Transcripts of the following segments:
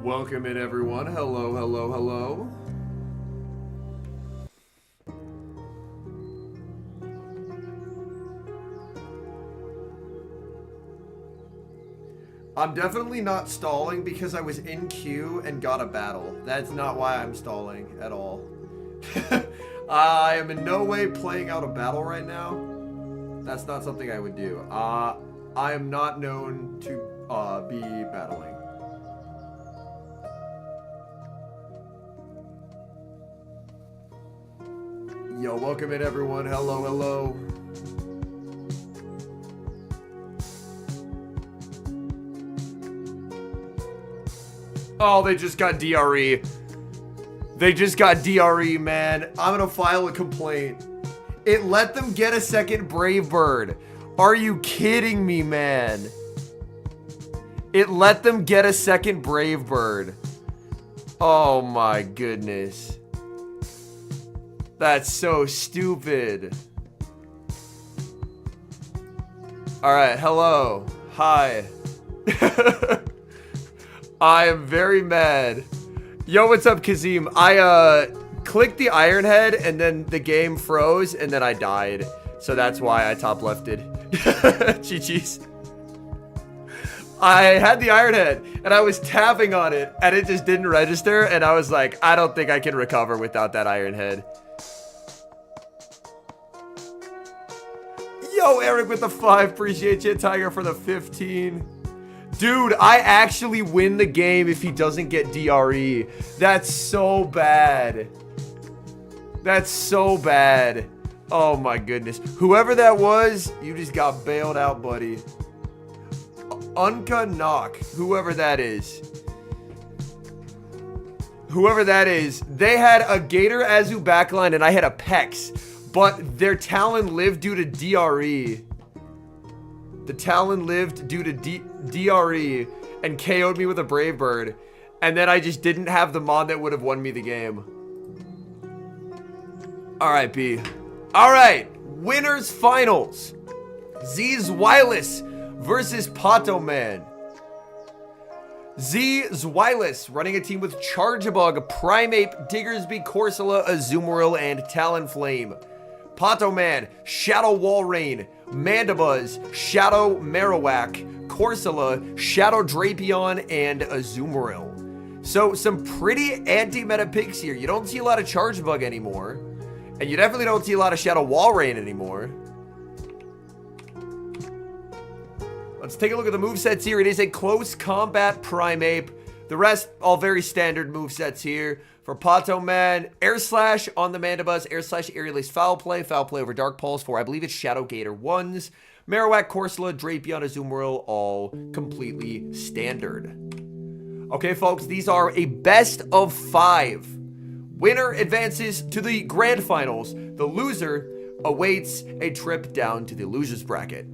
Welcome in, everyone. Hello, hello, hello. I'm definitely not stalling because I was in queue and got a battle. That's not why I'm stalling at all. I am in no way playing out a battle right now. That's not something I would do. I am not known to be battling. Yo, welcome in, everyone. Hello, hello. Oh, they just got DRE. They just got DRE, man. I'm gonna file a complaint. It let them get a second Brave Bird. Are you kidding me, man? It let them get a second Brave Bird. Oh my goodness. That's so stupid. Alright, hello. Hi. I am very mad. Yo, what's up, Kazim? I clicked the Iron Head and then the game froze and then I died. So that's why I top lefted. GG's. I had the Iron Head and I was tapping on it and it just didn't register and I was like, I don't think I can recover without that Iron Head. Yo, Eric with the 5. Appreciate you, Tiger, for the 15. Dude, I actually win the game if he doesn't get DRE. That's so bad. That's so bad. Oh my goodness. Whoever that was, you just got bailed out, buddy. Unka Knock, whoever that is. Whoever that is, they had a Gator Azu backline and I had a Pex. But their Talon lived due to DRE. The Talon lived due to DRE and KO'd me with a Brave Bird. And then I just didn't have the mod that would have won me the game. Alright, B. Alright, winners finals. Z's Wireless versus Pato Man. Z's Wireless running a team with Charjabug, Primeape, Diggersby, Corsola, Azumarill, and Talonflame. Pato Man, Shadow Walrein, Mandibuzz, Shadow Marowak, Corsola, Shadow Drapion, and Azumarill. So some pretty anti-meta picks here. You don't see a lot of Charjabug anymore. And you definitely don't see a lot of Shadow Walrein anymore. Let's take a look at the movesets here. It is a close combat Primeape. The rest, all very standard movesets here. For Pato Man, Air Slash on the Mandibuzz, Air Slash Aerial Ace Foul Play over Dark Pulse for, I believe it's Shadow Gator 1s. Marowak, Corsola, Drapion, Azumarill, all completely standard. Okay, folks, these are a best of 5. Winner advances to the grand finals. The loser awaits a trip down to the losers bracket.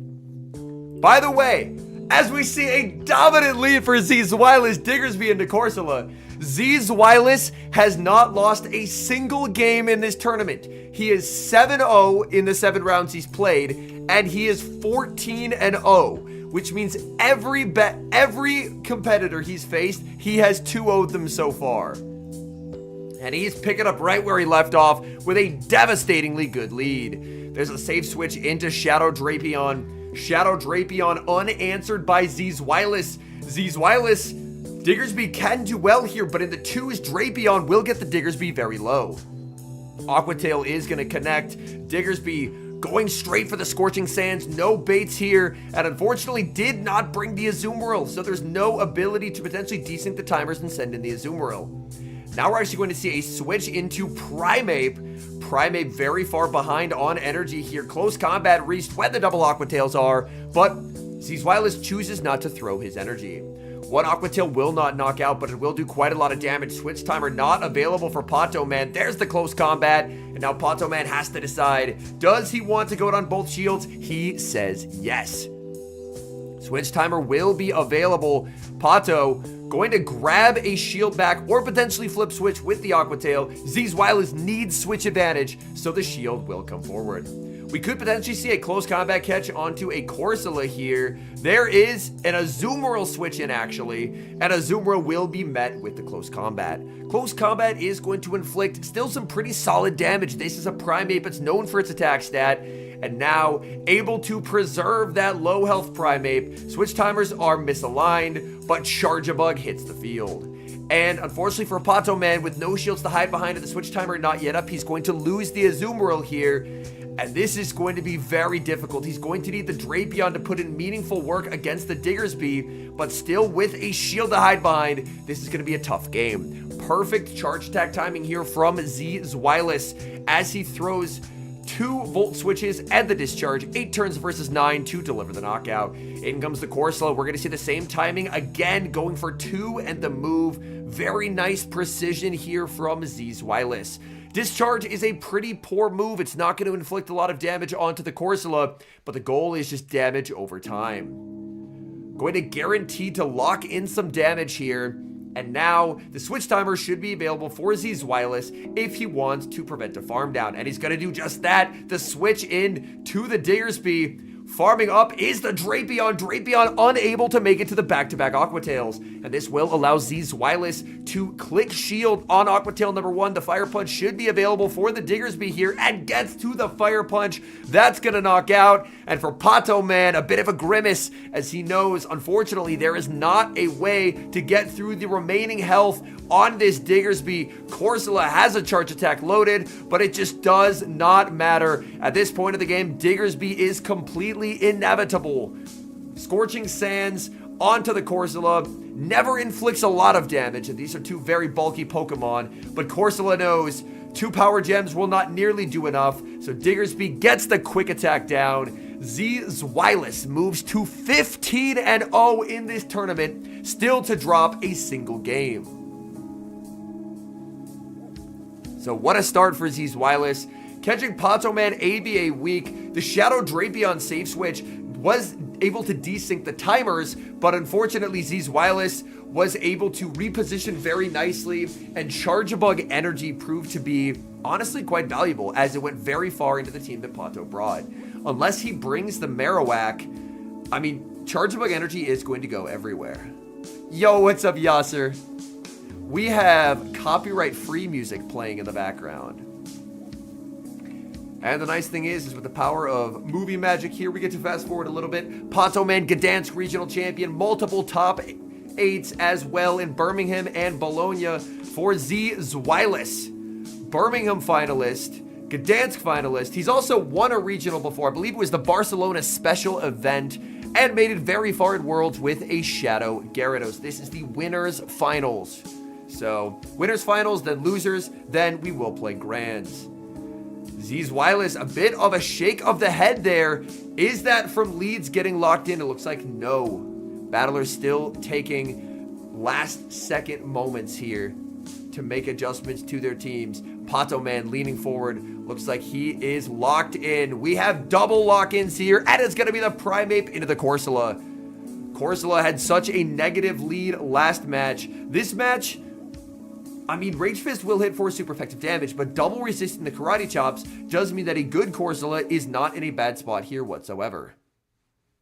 By the way, as we see a dominant lead for Z's Wireless, Diggersby into Corsola, Z's Wireless has not lost a single game in this tournament. He is 7-0 in the 7 rounds he's played, and he is 14-0, which means every competitor he's faced, he has 2-0'd them so far. And he's picking up right where he left off with a devastatingly good lead. There's a safe switch into Shadow Drapion. Shadow Drapion unanswered by Z's Wireless. Z's Wireless, Diggersby can do well here, but in the 2s, Drapion will get the Diggersby very low. Aquatail is going to connect. Diggersby going straight for the Scorching Sands. No baits here, and unfortunately did not bring the Azumarill, so there's no ability to potentially desync the timers and send in the Azumarill. Now we're actually going to see a switch into Primeape. Primeape very far behind on energy here. Close combat reached when the double Aquatails are, but Z's Wireless chooses not to throw his energy. One Aquatail will not knock out, but it will do quite a lot of damage. Switch timer not available for Pato Man. There's the close combat, and now Pato Man has to decide, does he want to go on both shields? He says yes. Switch timer will be available. Pato going to grab a shield back or potentially flip switch with the Aquatail. Z's Wireless needs switch advantage, so the shield will come forward. We could potentially see a close combat catch onto a Corsola here. There is an Azumarill switch in, actually, and Azumarill will be met with the close combat. Close combat is going to inflict still some pretty solid damage. This is a Primeape that's known for its attack stat, and now able to preserve that low health Primeape. Switch timers are misaligned, but Charjabug hits the field. And unfortunately for Patoman, with no shields to hide behind and the switch timer not yet up, he's going to lose the Azumarill here. And this is going to be very difficult. He's going to need the Drapion to put in meaningful work against the Diggersby, but still with a shield to hide behind, this is going to be a tough game. Perfect charge attack timing here from Z Zweilous as he throws 2 Volt switches and the discharge, 8 turns versus 9 to deliver the knockout. In comes the Corsola. We're going to see the same timing again, going for 2 and the move. Very nice precision here from Z Zweilous. Discharge is a pretty poor move. It's not going to inflict a lot of damage onto the Corsola, but the goal is just damage over time. Going to guarantee to lock in some damage here. And now the switch timer should be available for Z Zweilous if he wants to prevent a farm down. And he's going to do just that. The switch in to the Diggersby. Farming up is the Drapion. Drapion unable to make it to the back-to-back Aquatails. And this will allow Z Zweilous to click shield on Aquatail number 1. The Fire Punch should be available for the Diggersby here and gets to the Fire Punch. That's going to knock out. And for Patoman, a bit of a grimace as he knows, unfortunately, there is not a way to get through the remaining health on this Diggersby. Corsola has a charge attack loaded, but it just does not matter. At this point of the game, Diggersby is completely inevitable. Scorching Sands onto the Corsola never inflicts a lot of damage, and these are 2 very bulky Pokemon, but Corsola knows 2 power gems will not nearly do enough, so Diggersby gets the quick attack down. Z Zweilous moves to 15-0 in this tournament, still to drop a single game. So what a start for Z Zweilous. Catching Patoman ABA weak, the Shadow Drapion save switch was able to desync the timers, but unfortunately Z Zweilous was able to reposition very nicely, and Charjabug energy proved to be honestly quite valuable as it went very far into the team that Pato brought. Unless he brings the Marowak, I mean, Charjabug energy is going to go everywhere. Yo, what's up, Yasser? We have copyright-free music playing in the background. And the nice thing is with the power of movie magic here, we get to fast forward a little bit. Patoman, Gdansk regional champion, multiple top 8s as well in Birmingham and Bologna for Z Zweilous. Birmingham finalist, Gdansk finalist. He's also won a regional before. I believe it was the Barcelona special event, and made it very far in Worlds with a Shadow Gyarados. This is the winners finals. So, winners finals, then losers, then we will play grands. Z Zweilous, a bit of a shake of the head there. Is that from Leeds getting locked in? It looks like no. Battler's still taking last second moments here to make adjustments to their teams. Patoman leaning forward. Looks like he is locked in. We have double lock-ins here, and it's going to be the Primeape into the Corsola. Corsola had such a negative lead last match. This match, I mean, Rage Fist will hit for super effective damage, but double resisting the Karate Chops does mean that a good Corsola is not in a bad spot here whatsoever.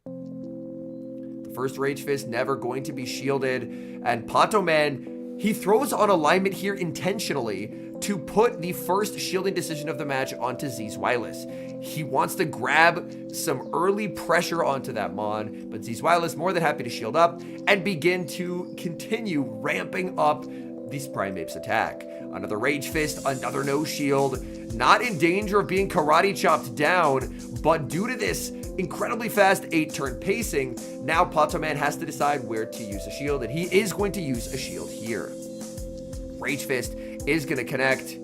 The first Rage Fist never going to be shielded, and Patoman, he throws on alignment here intentionally to put the first shielding decision of the match onto Z Zweilous. He wants to grab some early pressure onto that Mon, but Z Zweilous more than happy to shield up and begin to continue ramping up this Primeape's attack. Another Rage Fist, another no shield, not in danger of being Karate Chopped down, but due to this incredibly fast 8-turn pacing, now Patoman has to decide where to use a shield, and he is going to use a shield here. Rage Fist is going to connect.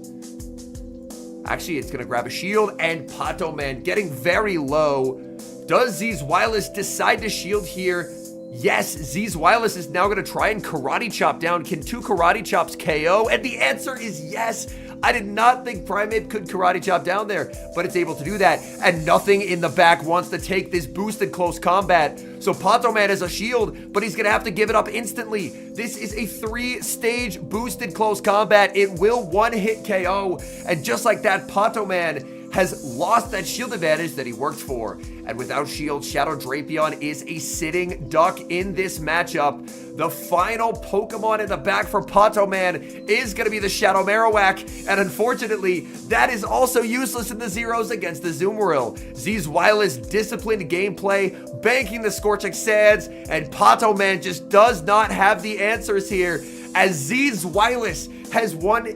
Actually, it's going to grab a shield, and Patoman getting very low. Does Z Zweilous decide to shield here? Yes, Z Zweilous is now going to try and Karate Chop down. Can 2 Karate Chops KO? And the answer is yes. I did not think Primeape could Karate Chop down there, but it's able to do that. And nothing in the back wants to take this boosted close combat. So Patoman has a shield, but he's going to have to give it up instantly. This is a 3-stage boosted close combat. It will one-hit KO. And just like that, Patoman has lost that shield advantage that he worked for. And without shield, Shadow Drapion is a sitting duck in this matchup. The final Pokemon in the back for Pato Man is going to be the Shadow Marowak, and unfortunately, that is also useless in the zeros against the Azumarill. Z's Wireless disciplined gameplay, banking the Scorching Sands, and Pato Man just does not have the answers here, as Z's Wireless has won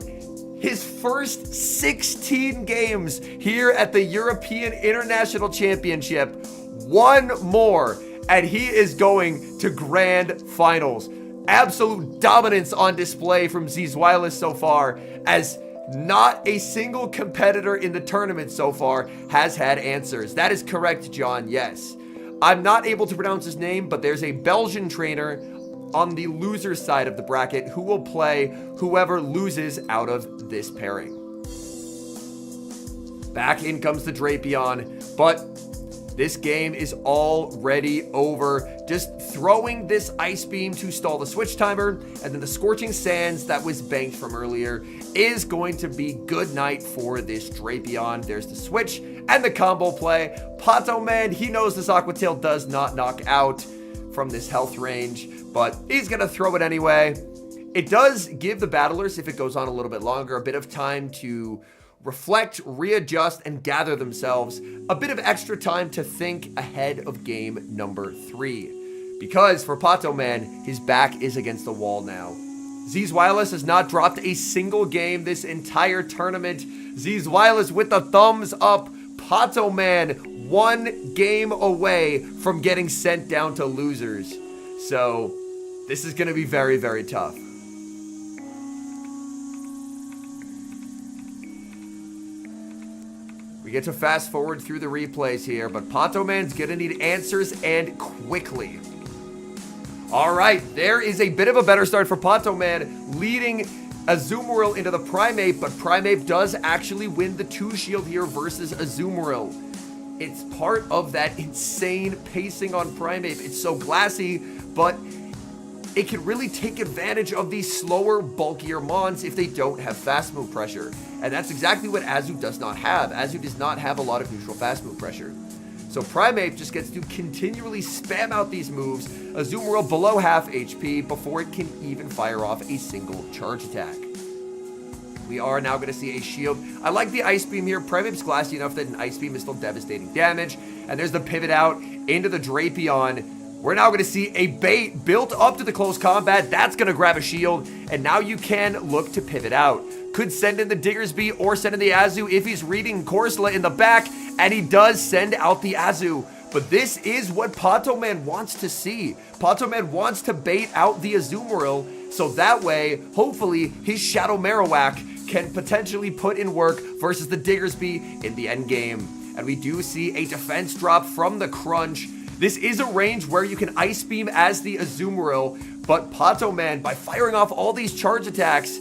his first 16 games here at the European International Championship. One more, and he is going to grand finals. Absolute dominance on display from Z's Wireless so far, as not a single competitor in the tournament so far has had answers. That is correct, John, yes. I'm not able to pronounce his name, but there's a Belgian trainer on the loser side of the bracket who will play whoever loses out of this pairing. Back in comes the Drapion, but this game is already over. Just throwing this Ice Beam to stall the switch timer, and then the Scorching Sands that was banked from earlier is going to be good night for this Drapion. There's the switch and the combo play. Pato Man, he knows this Aqua Tail does not knock out from this health range, but he's gonna throw it anyway. It does give the battlers, if it goes on a little bit longer, a bit of time to reflect, readjust, and gather themselves. A bit of extra time to think ahead of game number 3. Because for Pato Man, his back is against the wall now. Z's Wireless has not dropped a single game this entire tournament. Z's Wireless with the thumbs up. Pato Man 1 game away from getting sent down to losers. So this is going to be very, very tough. We get to fast forward through the replays here, but Pato Man's going to need answers, and quickly. All right, there is a bit of a better start for Pato Man, leading Azumarill into the Primeape, but Primeape does actually win the 2-shield here versus Azumarill. It's part of that insane pacing on Primeape. It's so glassy, but it can really take advantage of these slower, bulkier Mons if they don't have fast move pressure. And that's exactly what Azu does not have. Azu does not have a lot of neutral fast move pressure. So Primeape just gets to continually spam out these moves, Azumarill below half HP before it can even fire off a single charge attack. We are now going to see a shield. I like the Ice Beam here. Primeape's glassy enough that an Ice Beam is still devastating damage. And there's the pivot out into the Drapion. We're now going to see a bait built up to the close combat. That's going to grab a shield. And now you can look to pivot out. Could send in the Diggersby or send in the Azu if he's reading Corsola in the back. And he does send out the Azu. But this is what Pato Man wants to see. Pato Man wants to bait out the Azumarill, so that way, hopefully, his Shadow Marowak can potentially put in work versus the Diggersby in the end game. And we do see a defense drop from the Crunch. This is a range where you can Ice Beam as the Azumarill, but Pato Man, by firing off all these charge attacks,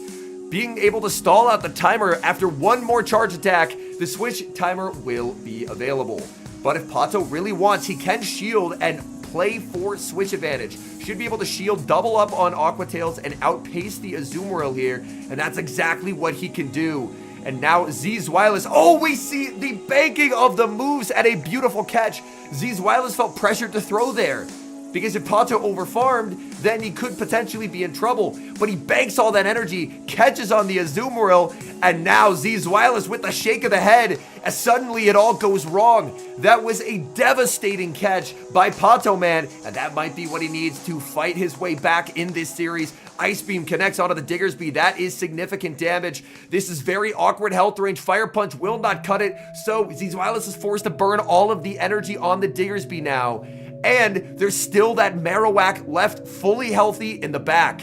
being able to stall out the timer after one more charge attack, the switch timer will be available. But if Pato really wants, he can shield and play for switch advantage. Should be able to shield, double up on Aqua Tails, and outpace the Azumarill here. And that's exactly what he can do. And now Z's Wireless. Oh, we see the banking of the moves and a beautiful catch. Z's Wireless felt pressured to throw there, because if Pato overfarmed, then he could potentially be in trouble. But he banks all that energy, catches on the Azumarill, and now Z's Wireless with a shake of the head, as suddenly it all goes wrong. That was a devastating catch by Pato Man, and that might be what he needs to fight his way back in this series. Ice Beam connects onto the Diggersby. That is significant damage. This is very awkward health range. Fire Punch will not cut it, so Z's Wireless is forced to burn all of the energy on the Diggersby now. And there's still that Marowak left fully healthy in the back.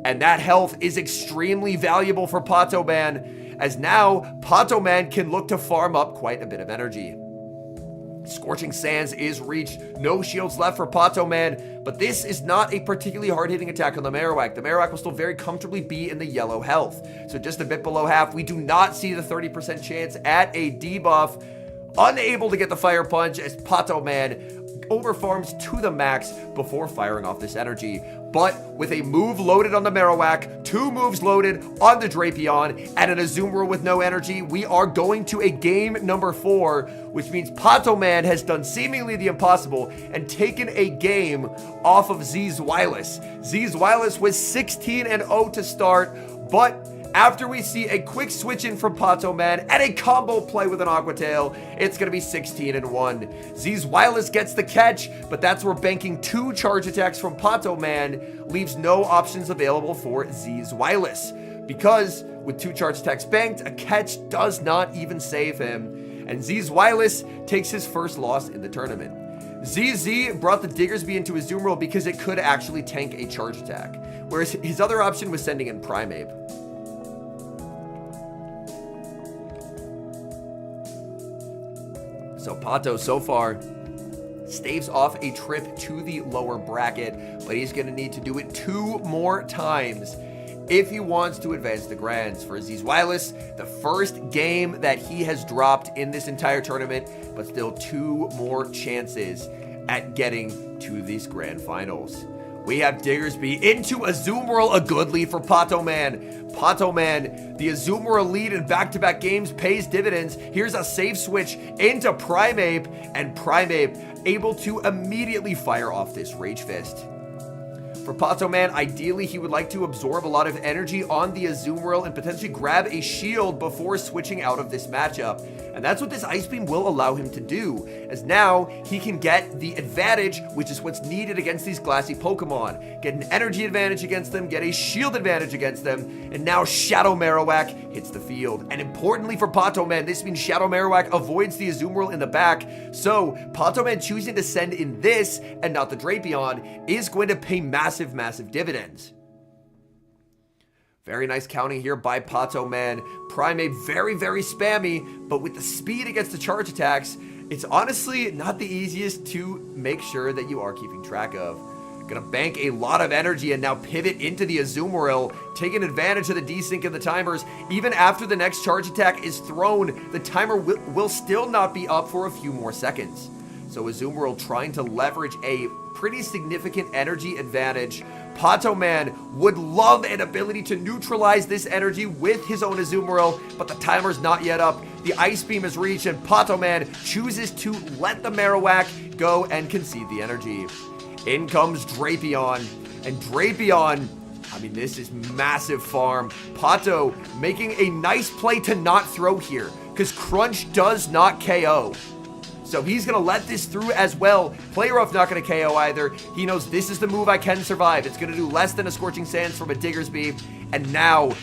And that health is extremely valuable for Pato Man, as now Pato Man can look to farm up quite a bit of energy. Scorching Sands is reached. No shields left for Pato Man, but this is not a particularly hard-hitting attack on the Marowak. The Marowak will still very comfortably be in the yellow health. So just a bit below half. We do not see the 30% chance at a debuff. Unable to get the Fire Punch as Pato Man overfarms to the max before firing off this energy. but with a move loaded on the Marowak, 2 moves loaded on the Drapion, and an Azumarill with no energy, we are going to a game number 4, which means Pato Man has done seemingly the impossible and taken a game off of Z's Wireless. Z's Wireless was 16-0 to start, but after we see a quick switch in from Pato Man and a combo play with an Aqua Tail, it's going to be 16-1. Z's Wireless gets the catch, but that's where banking 2 charge attacks from Pato Man leaves no options available for Z's Wireless. Because with 2 charge attacks banked, a catch does not even save him. And Z's Wireless takes his first loss in the tournament. ZZ brought the Diggersby into his Azumarill because it could actually tank a charge attack, whereas his other option was sending in Primeape. So Pato, so far, staves off a trip to the lower bracket, but he's going to need to do it 2 more times if he wants to advance the Grands. For Z's Wireless, the first game that he has dropped in this entire tournament, but still 2 more chances at getting to these Grand Finals. We have Diggersby into Azumarill, a good lead for Pato Man. Pato Man, the Azumarill lead in back-to-back games pays dividends. Here's a safe switch into Primeape, and Primeape able to immediately fire off this Rage Fist. For Pato Man, ideally he would like to absorb a lot of energy on the Azumarill and potentially grab a shield before switching out of this matchup. And that's what this Ice Beam will allow him to do, as now he can get the advantage, which is what's needed against these glassy Pokemon. Get an energy advantage against them, get a shield advantage against them, and now Shadow Marowak hits the field. And importantly for Pato Man, this means Shadow Marowak avoids the Azumarill in the back, so Pato Man choosing to send in this and not the Drapion is going to pay massive dividends. Very nice counting here by Pato Man. Primeape very spammy, but with the speed against the charge attacks, it's honestly not the easiest to make sure that you are keeping track of. Gonna bank a lot of energy and now pivot into the Azumarill, taking advantage of the desync and the timers. Even after the next charge attack is thrown, the timer will still not be up for a few more seconds. So Azumarill trying to leverage a pretty significant energy advantage. Pato Man would love an ability to neutralize this energy with his own Azumarill, but the timer's not yet up. The Ice Beam is reached, and Pato Man chooses to let the Marowak go and concede the energy. In comes Drapion, and Drapion, I mean, this is massive farm. Pato making a nice play to not throw here, because Crunch does not KO. So he's going to let this through as well. Play Rough not going to KO either. He knows this is the move I can survive. It's going to do less than a Scorching Sands from a Diggersby. And now,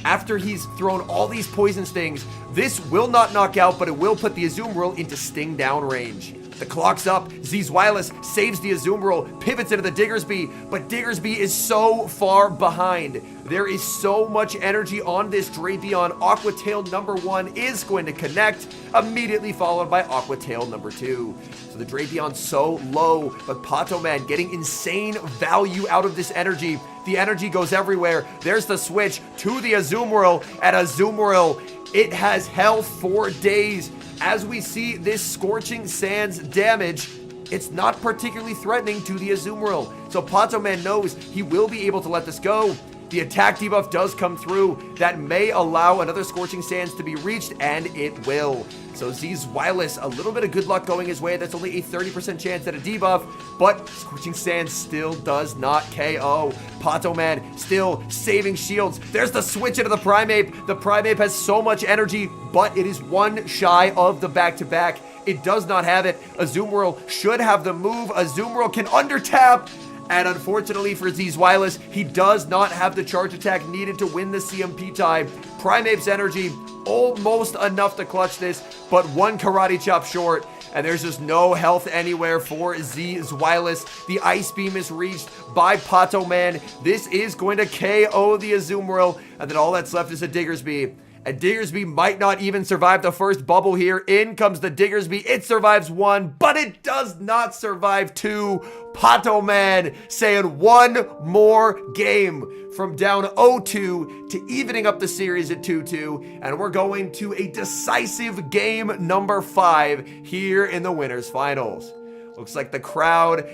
after he's thrown all these Poison Stings, this will not knock out, but it will put the Azumarill into Sting down range. The clock's up. Z's Wireless saves the Azumarill, pivots into the Diggersby, but Diggersby is so far behind. There is so much energy on this Drapion. Aqua Tail number 1 is going to connect, immediately followed by Aqua Tail number 2. So the Drapion's so low, but Pato Man getting insane value out of this energy. The energy goes everywhere. There's the switch to the Azumarill, and Azumarill, it has health for days. As we see this Scorching Sands damage, it's not particularly threatening to the Azumarill. So Pato Man knows he will be able to let this go. The attack debuff does come through. That may allow another Scorching Sands to be reached, and it will. So Z's Wireless, a little bit of good luck going his way. That's only a 30% chance at a debuff, but Scorching Sands still does not KO. Pato Man still saving shields. There's the switch into the Primeape. The Primeape has so much energy, but it is 1 shy of the back-to-back. It does not have it. Azumarill should have the move. Azumarill can under-tap. And unfortunately for Z's Wireless, he does not have the charge attack needed to win the CMP tie. Primeape's energy, almost enough to clutch this, but 1 Karate Chop short. And there's just no health anywhere for Z's Wireless. The Ice Beam is reached by Pato Man. This is going to KO the Azumarill. And then all that's left is a Diggersby. And Diggersby might not even survive the first bubble here. In comes the Diggersby. It survives 1, but it does not survive 2. Pato Man saying 1 more game from down 0-2 to evening up the series at 2-2. And we're going to a decisive game number 5 here in the winners finals. Looks like the crowd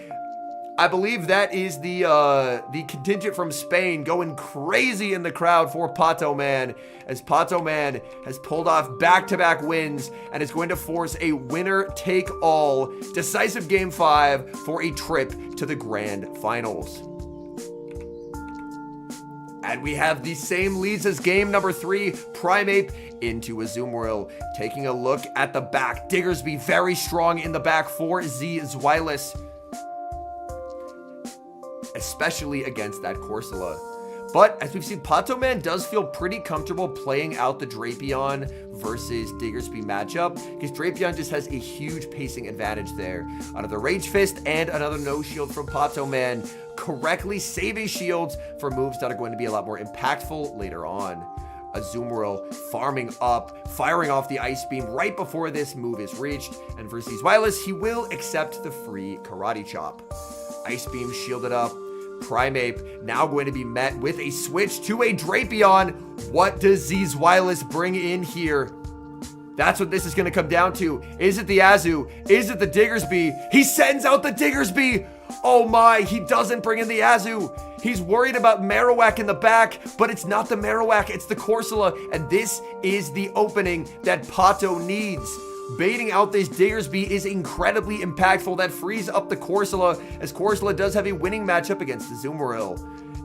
I believe that is the contingent from Spain going crazy in the crowd for Pato Man, as Pato Man has pulled off back-to-back wins and is going to force a winner-take-all decisive Game 5 for a trip to the Grand Finals. And we have the same leads as game number 3, Primeape into Azumarill. Taking a look at the back, Diggersby very strong in the back for Z Zweilous, especially against that Corsola. But as we've seen, Pato Man does feel pretty comfortable playing out the Drapion versus Diggersby matchup, because Drapion just has a huge pacing advantage there. Another Rage Fist and another No Shield from Pato Man, correctly saving shields for moves that are going to be a lot more impactful later on. Azumarill farming up, firing off the Ice Beam right before this move is reached, and versus Zweilous, he will accept the free Karate Chop. Ice Beam shielded up. Primeape now going to be met with a switch to a Drapion. What does Z Zweilous bring in here? That's what this is going to come down to. Is it the Azu? Is it the Diggersby? He sends out the Diggersby. Oh my, he doesn't bring in the Azu. He's worried about Marowak in the back, but it's not the Marowak, it's the Corsola. And this is the opening that Pato needs. Baiting out this Diggersby is incredibly impactful. That frees up the Corsola, as Corsola does have a winning matchup against the Azumarill.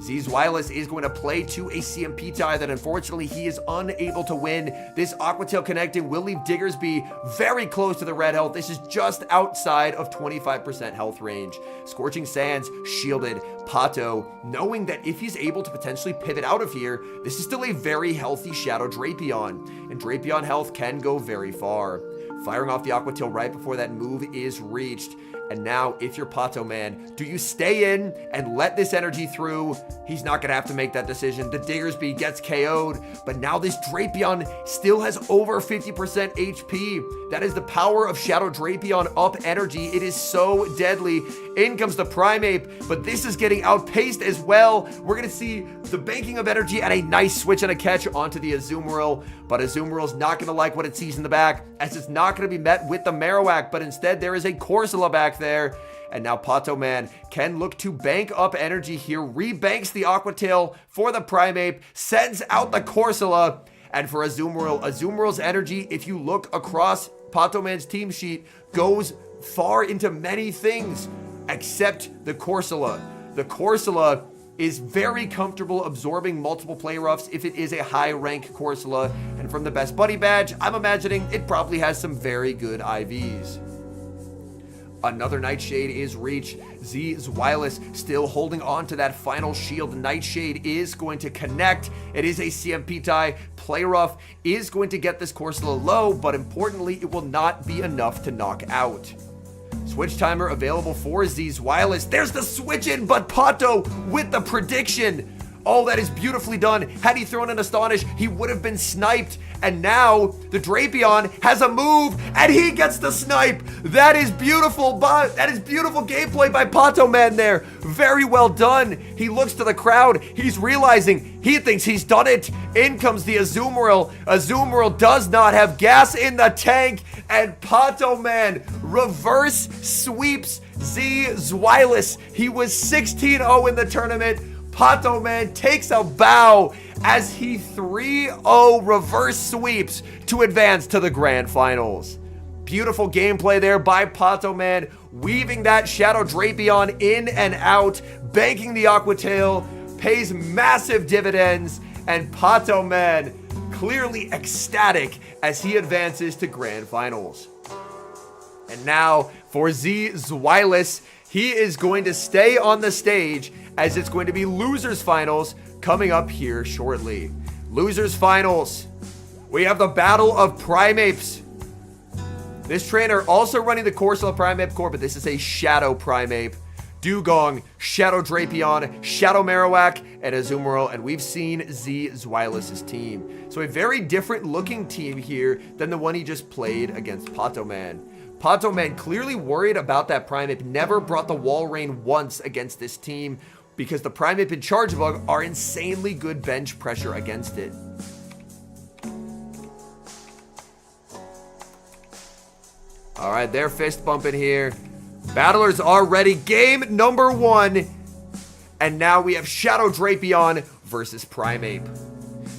Z Zweilous is going to play to a CMP tie that unfortunately he is unable to win. This Aqua Tail connecting will leave Diggersby very close to the red health. This is just outside of 25% health range. Scorching Sands shielded. Pato, knowing that if he's able to potentially pivot out of here, this is still a very healthy Shadow Drapion, and Drapion health can go very far. Firing off the Aqua Tail right before that move is reached. And now, if you're Pato Man, do you stay in and let this energy through? He's not going to have to make that decision. The Diggersby gets KO'd, but now this Drapion still has over 50% HP. That is the power of Shadow Drapion up energy. It is so deadly. In comes the Primeape, but this is getting outpaced as well. We're going to see the banking of energy and a nice switch and a catch onto the Azumarill, but Azumarill's not going to like what it sees in the back, as it's not going to be met with the Marowak, but instead there is a Corsola back there. And now Pato Man can look to bank up energy here, rebanks the Aqua Tail for the Primeape, sends out the Corsola, and for Azumarill, Azumarill's energy, if you look across Pato Man's team sheet, goes far into many things except the Corsola. The Corsola is very comfortable absorbing multiple play roughs if it is a high rank Corsola, and from the Best Buddy badge, I'm imagining it probably has some very good IVs. Another Nightshade is reached. Z Zweilous still holding on to that final shield. Nightshade is going to connect. It is a CMP tie. Play rough is going to get this Corsola low, but importantly, it will not be enough to knock out. Switch timer available for Z Zweilous. There's the switch in, but Pato with the prediction. Oh, that is beautifully done. Had he thrown an Astonish, he would have been sniped. And now the Drapion has a move, and he gets the snipe. That is beautiful. That is beautiful gameplay by Pato Man there. Very well done. He looks to the crowd. He's realizing he thinks he's done it. In comes the Azumarill. Azumarill does not have gas in the tank, and Pato Man reverse sweeps Z Zweilous. He was 16-0 in the tournament. Pato Man takes a bow as he 3-0 reverse sweeps to advance to the Grand Finals. Beautiful gameplay there by Pato Man, weaving that Shadow Drapion in and out, banking the Aqua Tail, pays massive dividends, and Pato Man clearly ecstatic as he advances to Grand Finals. And now for Z Zweilous, he is going to stay on the stage, as it's going to be Losers Finals coming up here shortly. Losers Finals. We have the battle of Primapes. This trainer also running the Corsola Primeape core, but this is a Shadow Primeape. Dugong, Shadow Drapion, Shadow Marowak, and Azumarill, and we've seen Z Zweilous' team. So a very different looking team here than the one he just played against Pato Man. Pato Man clearly worried about that Primeape, never brought the wall rain once against this team, because the Primeape and Chargebug are insanely good bench pressure against it. Alright, they're fist bumping here. Battlers are ready. Game number 1. And now we have Shadow Drapion versus Primeape.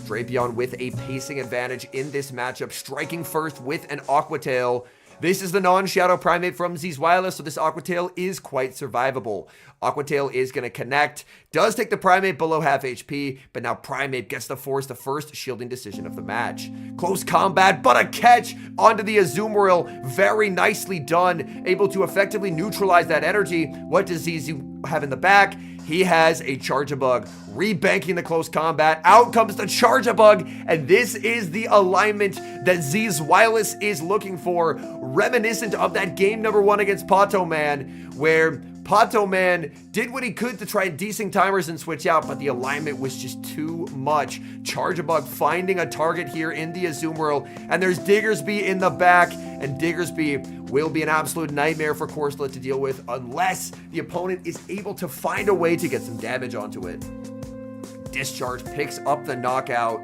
Drapion with a pacing advantage in this matchup, striking first with an Aqua Tail. This is the non-Shadow Primeape from Z's Wireless, so this Aqua Tail is quite survivable. Aqua Tail is going to connect, does take the Primeape below half HP, but now Primeape gets to force the first shielding decision of the match. Close combat, but a catch onto the Azumarill. Very nicely done, able to effectively neutralize that energy. What does Zizu have in the back? He has a Charge-a-Bug, rebanking the close combat. Out comes the Charge-a-Bug, and this is the alignment that Z's Wireless is looking for, reminiscent of that game number 1 against Pato Man, where Pato Man did what he could to try and desync timers and switch out, but the alignment was just too much. Charge-a-Bug finding a target here in the Azumarill, and there's Diggersby in the back, and Diggersby will be an absolute nightmare for Corsola to deal with unless the opponent is able to find a way to get some damage onto it. Discharge picks up the knockout.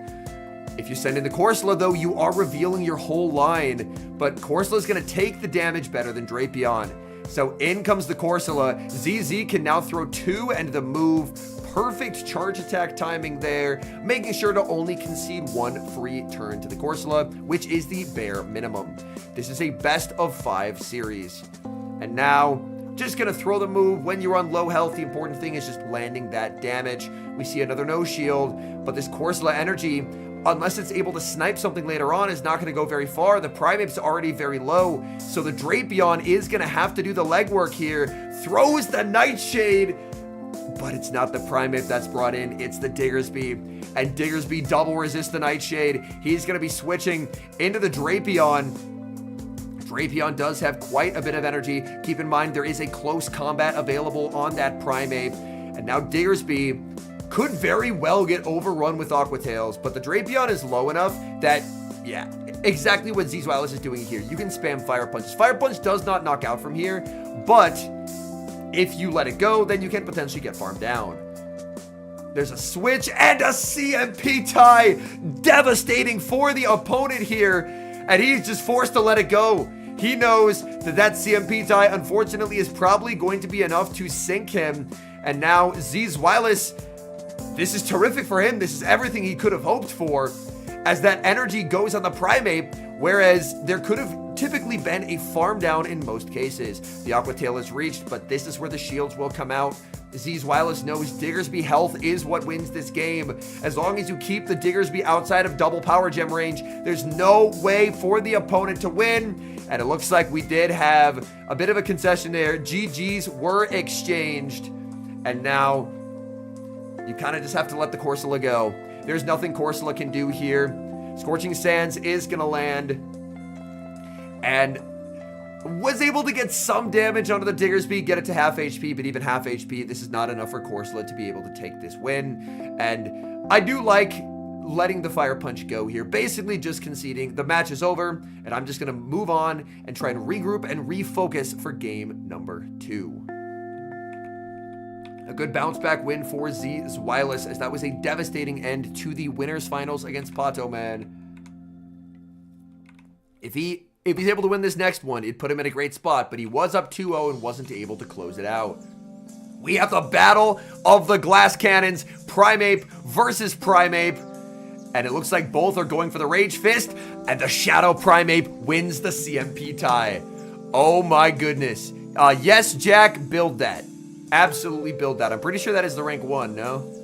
If you send in the Corsola, though, you are revealing your whole line, but Corsola is going to take the damage better than Drapion. So in comes the Corsola. ZZ can now throw 2 and the move. Perfect charge attack timing there, making sure to only concede 1 free turn to the Corsola, which is the bare minimum. This is a best of 5 series. And now, just gonna throw the move. When you're on low health, the important thing is just landing that damage. We see another no shield, but this Corsola energy, unless it's able to snipe something later on, is not going to go very far. The Primeape's already very low, so the Drapion is going to have to do the legwork here. Throws the Nightshade, but it's not the Primeape that's brought in, it's the Diggersby. And Diggersby double resist the Nightshade. He's going to be switching into the Drapion. Drapion does have quite a bit of energy. Keep in mind, there is a close combat available on that Primeape. And now Diggersby could very well get overrun with Aqua Tails, but the Drapion is low enough that, yeah, exactly what Z's Wireless is doing here. You can spam Fire Punches. Fire Punch does not knock out from here, but if you let it go, then you can potentially get farmed down. There's a switch and a CMP tie. Devastating for the opponent here, and he's just forced to let it go. He knows that that CMP tie, unfortunately, is probably going to be enough to sink him, and now Z's Wireless, this is terrific for him. This is everything he could have hoped for, as that energy goes on the Primeape, whereas there could have typically been a farm down in most cases. The Aqua Tail is reached, but this is where the shields will come out. Z's Wireless knows Diggersby health is what wins this game. As long as you keep the Diggersby outside of double power gem range, there's no way for the opponent to win. And it looks like we did have a bit of a concession there. GGs were exchanged, and now you kind of just have to let the Corsola go. There's nothing Corsola can do here. Scorching Sands is going to land, and was able to get some damage onto the Diggersby, get it to half HP, but even half HP, this is not enough for Corsola to be able to take this win. And I do like letting the Fire Punch go here, basically just conceding. The match is over, and I'm just going to move on and try and regroup and refocus for game number 2. A good bounce back win for Z's Wireless, as that was a devastating end to the winners finals against Pato Man. If he's able to win this next one, it'd put him in a great spot, but he was up 2-0 and wasn't able to close it out. We have the battle of the glass cannons, Primeape versus Primeape, and it looks like both are going for the Rage Fist, and the Shadow Primeape wins the CMP tie. Oh my goodness. Yes, Jack, build that. Absolutely build that. I'm pretty sure that is the rank 1, no?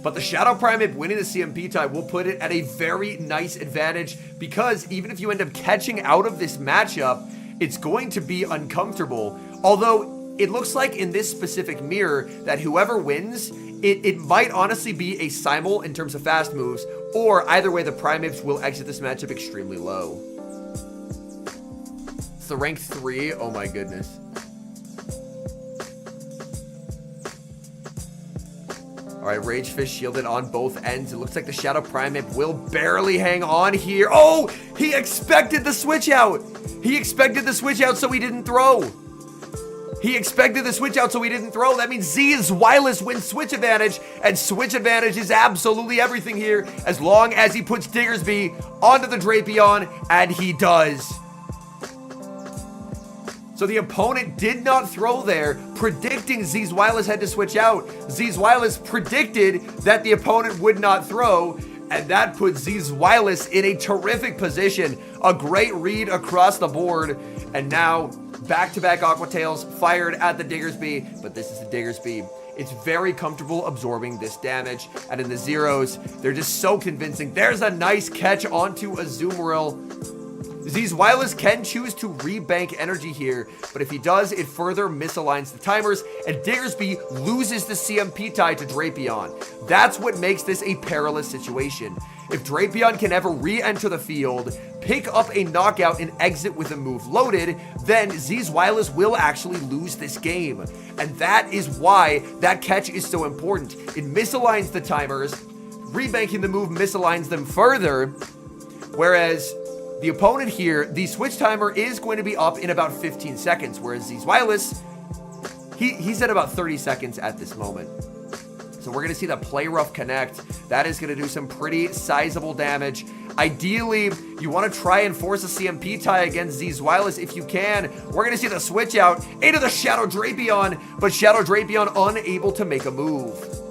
But the Shadow Primeape winning the CMP tie will put it at a very nice advantage, because even if you end up catching out of this matchup, it's going to be uncomfortable. Although it looks like in this specific mirror that whoever wins, it might honestly be a simul in terms of fast moves, or either way the Primeapes will exit this matchup extremely low. It's the rank 3, oh my goodness. Alright, Rage Fist shielded on both ends. It looks like the Shadow Primeape will barely hang on here. Oh! He expected the switch out! He expected the switch out, so he didn't throw. He expected the switch out, so he didn't throw. That means Z's Wireless wins switch advantage, and switch advantage is absolutely everything here, as long as he puts Diggersby onto the Drapion, and he does. So the opponent did not throw there, predicting Zeezwilus had to switch out. Zeezwilus predicted that the opponent would not throw, and that put Zeezwilus in a terrific position. A great read across the board, and now back-to-back Aqua Tails fired at the Diggersby, but this is the Diggersby. It's very comfortable absorbing this damage, and in the zeros, they're just so convincing. There's a nice catch onto Azumarill. Zeezwilus can choose to rebank energy here, but if he does, it further misaligns the timers, and Diggersby loses the CMP tie to Drapion. That's what makes this a perilous situation. If Drapion can ever re-enter the field, pick up a knockout and exit with a move loaded, then Zeezwilus will actually lose this game. And that is why that catch is so important. It misaligns the timers, rebanking the move misaligns them further, whereas the opponent here, the switch timer is going to be up in about 15 seconds, whereas Zeezwilus, he's at about 30 seconds at this moment. So we're going to see the Play Rough connect. That is going to do some pretty sizable damage. Ideally, you want to try and force a CMP tie against Zeezwilus if you can. We're going to see the switch out into the Shadow Drapion, but Shadow Drapion unable to make a move.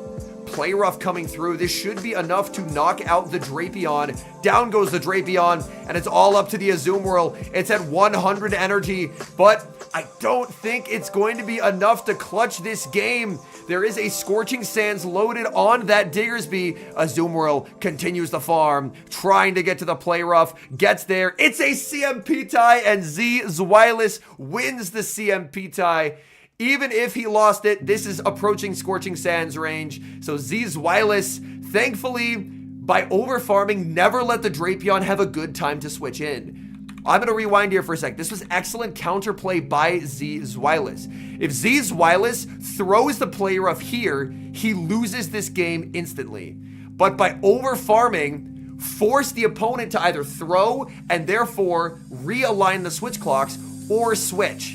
Play Rough coming through. This should be enough to knock out the Drapion. Down goes the Drapion, and it's all up to the Azumarill. It's at 100 energy, but I don't think it's going to be enough to clutch this game. There is a Scorching Sands loaded on that Diggersby. Azumarill continues the farm, trying to get to the Play Rough, gets there. It's a CMP tie, and Zeezwilus wins the CMP tie. Even if he lost it, this is approaching Scorching Sands range. So Zeezwilus, thankfully, by over-farming, never let the Drapion have a good time to switch in. I'm going to rewind here for a sec. This was excellent counterplay by Zeezwilus. If Zeezwilus throws the Play Rough here, he loses this game instantly. But by over-farming, force the opponent to either throw and therefore realign the switch clocks or switch.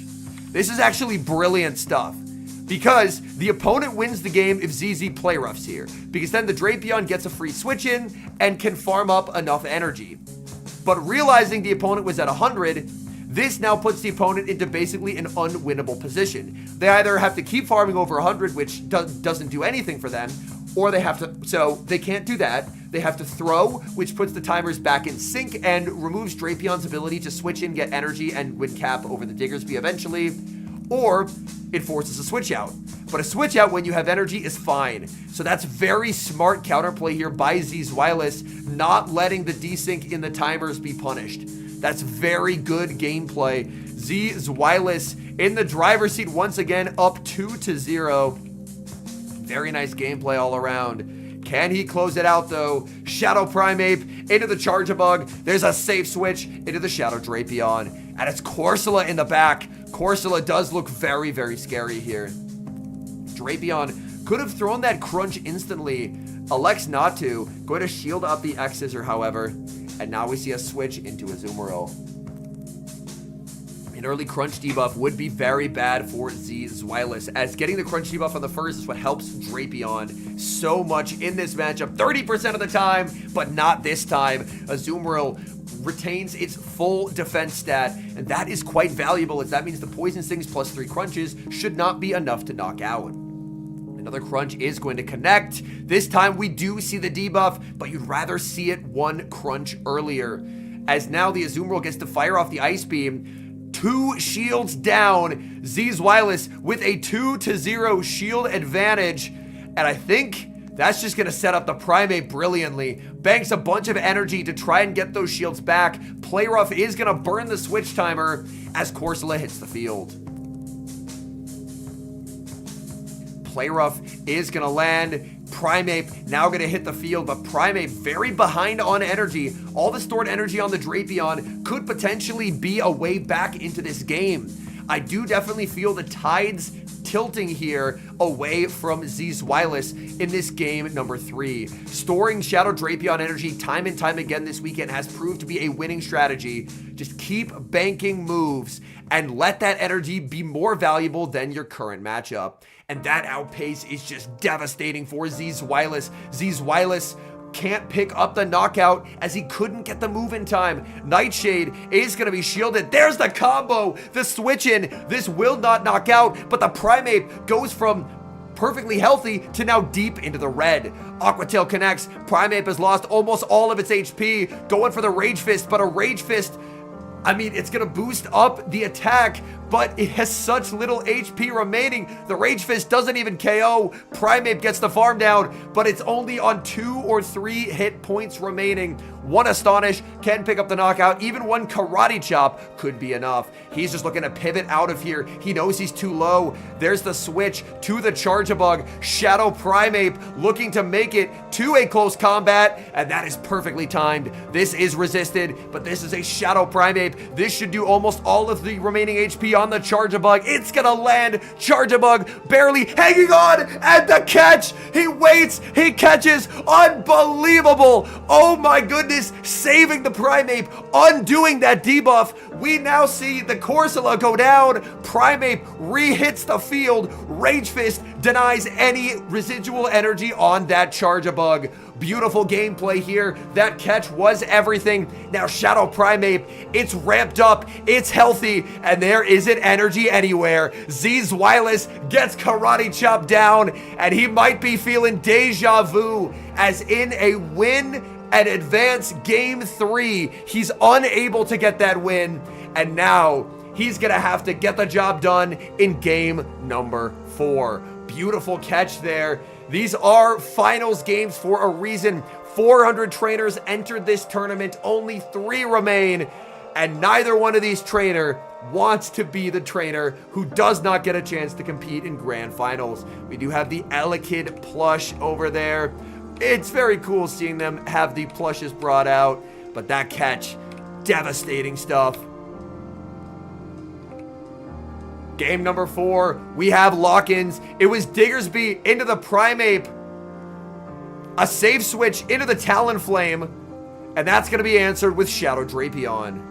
This is actually brilliant stuff, because the opponent wins the game if ZZ Play Roughs here, because then the Drapion gets a free switch in and can farm up enough energy. But realizing the opponent was at 100, this now puts the opponent into basically an unwinnable position. They either have to keep farming over 100, which doesn't do anything for them, or they have to, so they can't do that. They have to throw, which puts the timers back in sync and removes Drapion's ability to switch in, get energy, and win cap over the Diggersby eventually, or it forces a switch out. But a switch out when you have energy is fine. So that's very smart counterplay here by Zeezwilus, not letting the desync in the timers be punished. That's very good gameplay. Zeezwilus in the driver's seat once again, up 2-0. Very nice gameplay all around. Can he close it out though? Shadow Primeape into the Charge-a-Bug. There's a safe switch into the Shadow Drapion. And it's Corsola in the back. Corsola does look very, very scary here. Drapion could have thrown that crunch instantly. Elects not to. Going to shield up the X-Scissor, however. And now we see a switch into Azumarill. An early crunch debuff would be very bad for Zeezwilus, as getting the crunch debuff on the first is what helps Drapion so much in this matchup 30% of the time, but not this time. Azumarill retains its full defense stat, and that is quite valuable, as that means the Poison Stings plus 3 crunches should not be enough to knock out. Another crunch is going to connect. This time we do see the debuff, but you'd rather see it one crunch earlier, as now the Azumarill gets to fire off the Ice Beam. 2 shields down, Zeezwilus with a 2-0 shield advantage, and I think that's just going to set up the Primeape brilliantly. Banks a bunch of energy to try and get those shields back. Play Rough is going to burn the switch timer as Corsola hits the field. Play Rough is going to land. Primeape now going to hit the field, but Primeape very behind on energy. All the stored energy on the Drapion could potentially be a way back into this game. I do definitely feel the tides tilting here away from Zeezwilus in this game number 3. Storing Shadow Drapion energy time and time again this weekend has proved to be a winning strategy. Just keep banking moves and let that energy be more valuable than your current matchup. And that outpace is just devastating for Zeezwilus. Zeezwilus can't pick up the knockout as he couldn't get the move in time. Nightshade is going to be shielded. There's the combo, the switch in. This will not knock out, but the Primeape goes from perfectly healthy to now deep into the red. Aqua Tail connects. Primeape has lost almost all of its HP, going for the Rage Fist, but a Rage Fist, I mean, it's going to boost up the attack, but it has such little HP remaining. The Rage Fist doesn't even KO. Primeape gets the farm down, but it's only on 2 or 3 hit points remaining. One Astonish can pick up the knockout. Even one Karate Chop could be enough. He's just looking to pivot out of here. He knows he's too low. There's the switch to the Charge-a-Bug. Shadow Primeape looking to make it to a close combat, and that is perfectly timed. This is resisted, but this is a Shadow Primeape. This should do almost all of the remaining HP on the Charge-a-Bug. It's gonna land. Charge-a-Bug barely hanging on, and the catch. He waits, he catches. Unbelievable. Oh my goodness. Saving the Primeape, undoing that debuff. We now see the Corsola go down. Primeape re-hits the field. Rage Fist denies any residual energy on that Charge-a-Bug. Beautiful gameplay here. That catch was everything. Now Shadow Primeape, it's ramped up, it's healthy, and there isn't energy anywhere. Z's Wireless gets Karate Chop down, and he might be feeling deja vu, as in a win and advance game 3, he's unable to get that win, and now he's gonna have to get the job done in game number 4. Beautiful catch there. These are finals games for a reason. 400 trainers entered this tournament, only 3 remain, and neither one of these trainer wants to be the trainer who does not get a chance to compete in grand finals. We do have the Elekid plush over there. It's very cool seeing them have the plushes brought out, but that catch, devastating stuff. Game number 4, we have lock-ins. It was Diggersby into the Primeape, a save switch into the Talonflame, and that's going to be answered with Shadow Drapion.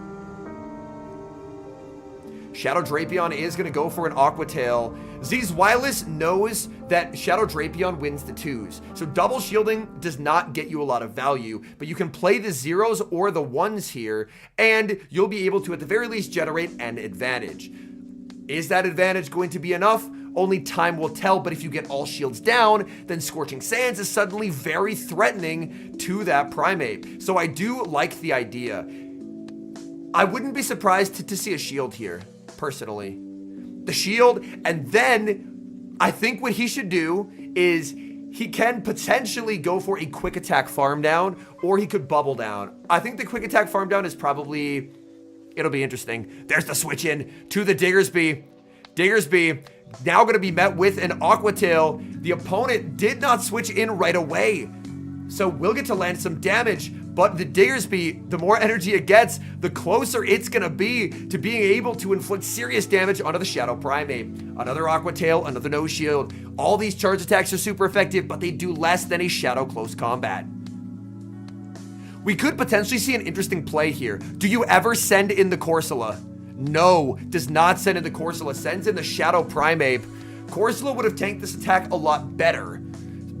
Shadow Drapion is going to go for an Aqua Tail. Z's Wireless knows that Shadow Drapion wins the 2s. So double shielding does not get you a lot of value, but you can play the 0s or the 1s here, and you'll be able to, at the very least, generate an advantage. Is that advantage going to be enough? Only time will tell, but if you get all shields down, then Scorching Sands is suddenly very threatening to that Primeape. So I do like the idea. I wouldn't be surprised to see a shield here, personally. The shield, and then I think what he should do is he can potentially go for a quick attack farm down, or he could bubble down. I think the quick attack farm down is probably, it'll be interesting. There's the switch in to the Diggersby. Diggersby now going to be met with an Aqua Tail. The opponent did not switch in right away, so we'll get to land some damage. But the Diggersby, the more energy it gets, the closer it's gonna be to being able to inflict serious damage onto the Shadow Primeape. Another Aqua Tail, another no shield. All these charge attacks are super effective, but they do less than a Shadow close combat. We could potentially see an interesting play here. Do you ever send in the Corsola? No, does not send in the Corsola, sends in the Shadow Primeape. Corsola would have tanked this attack a lot better,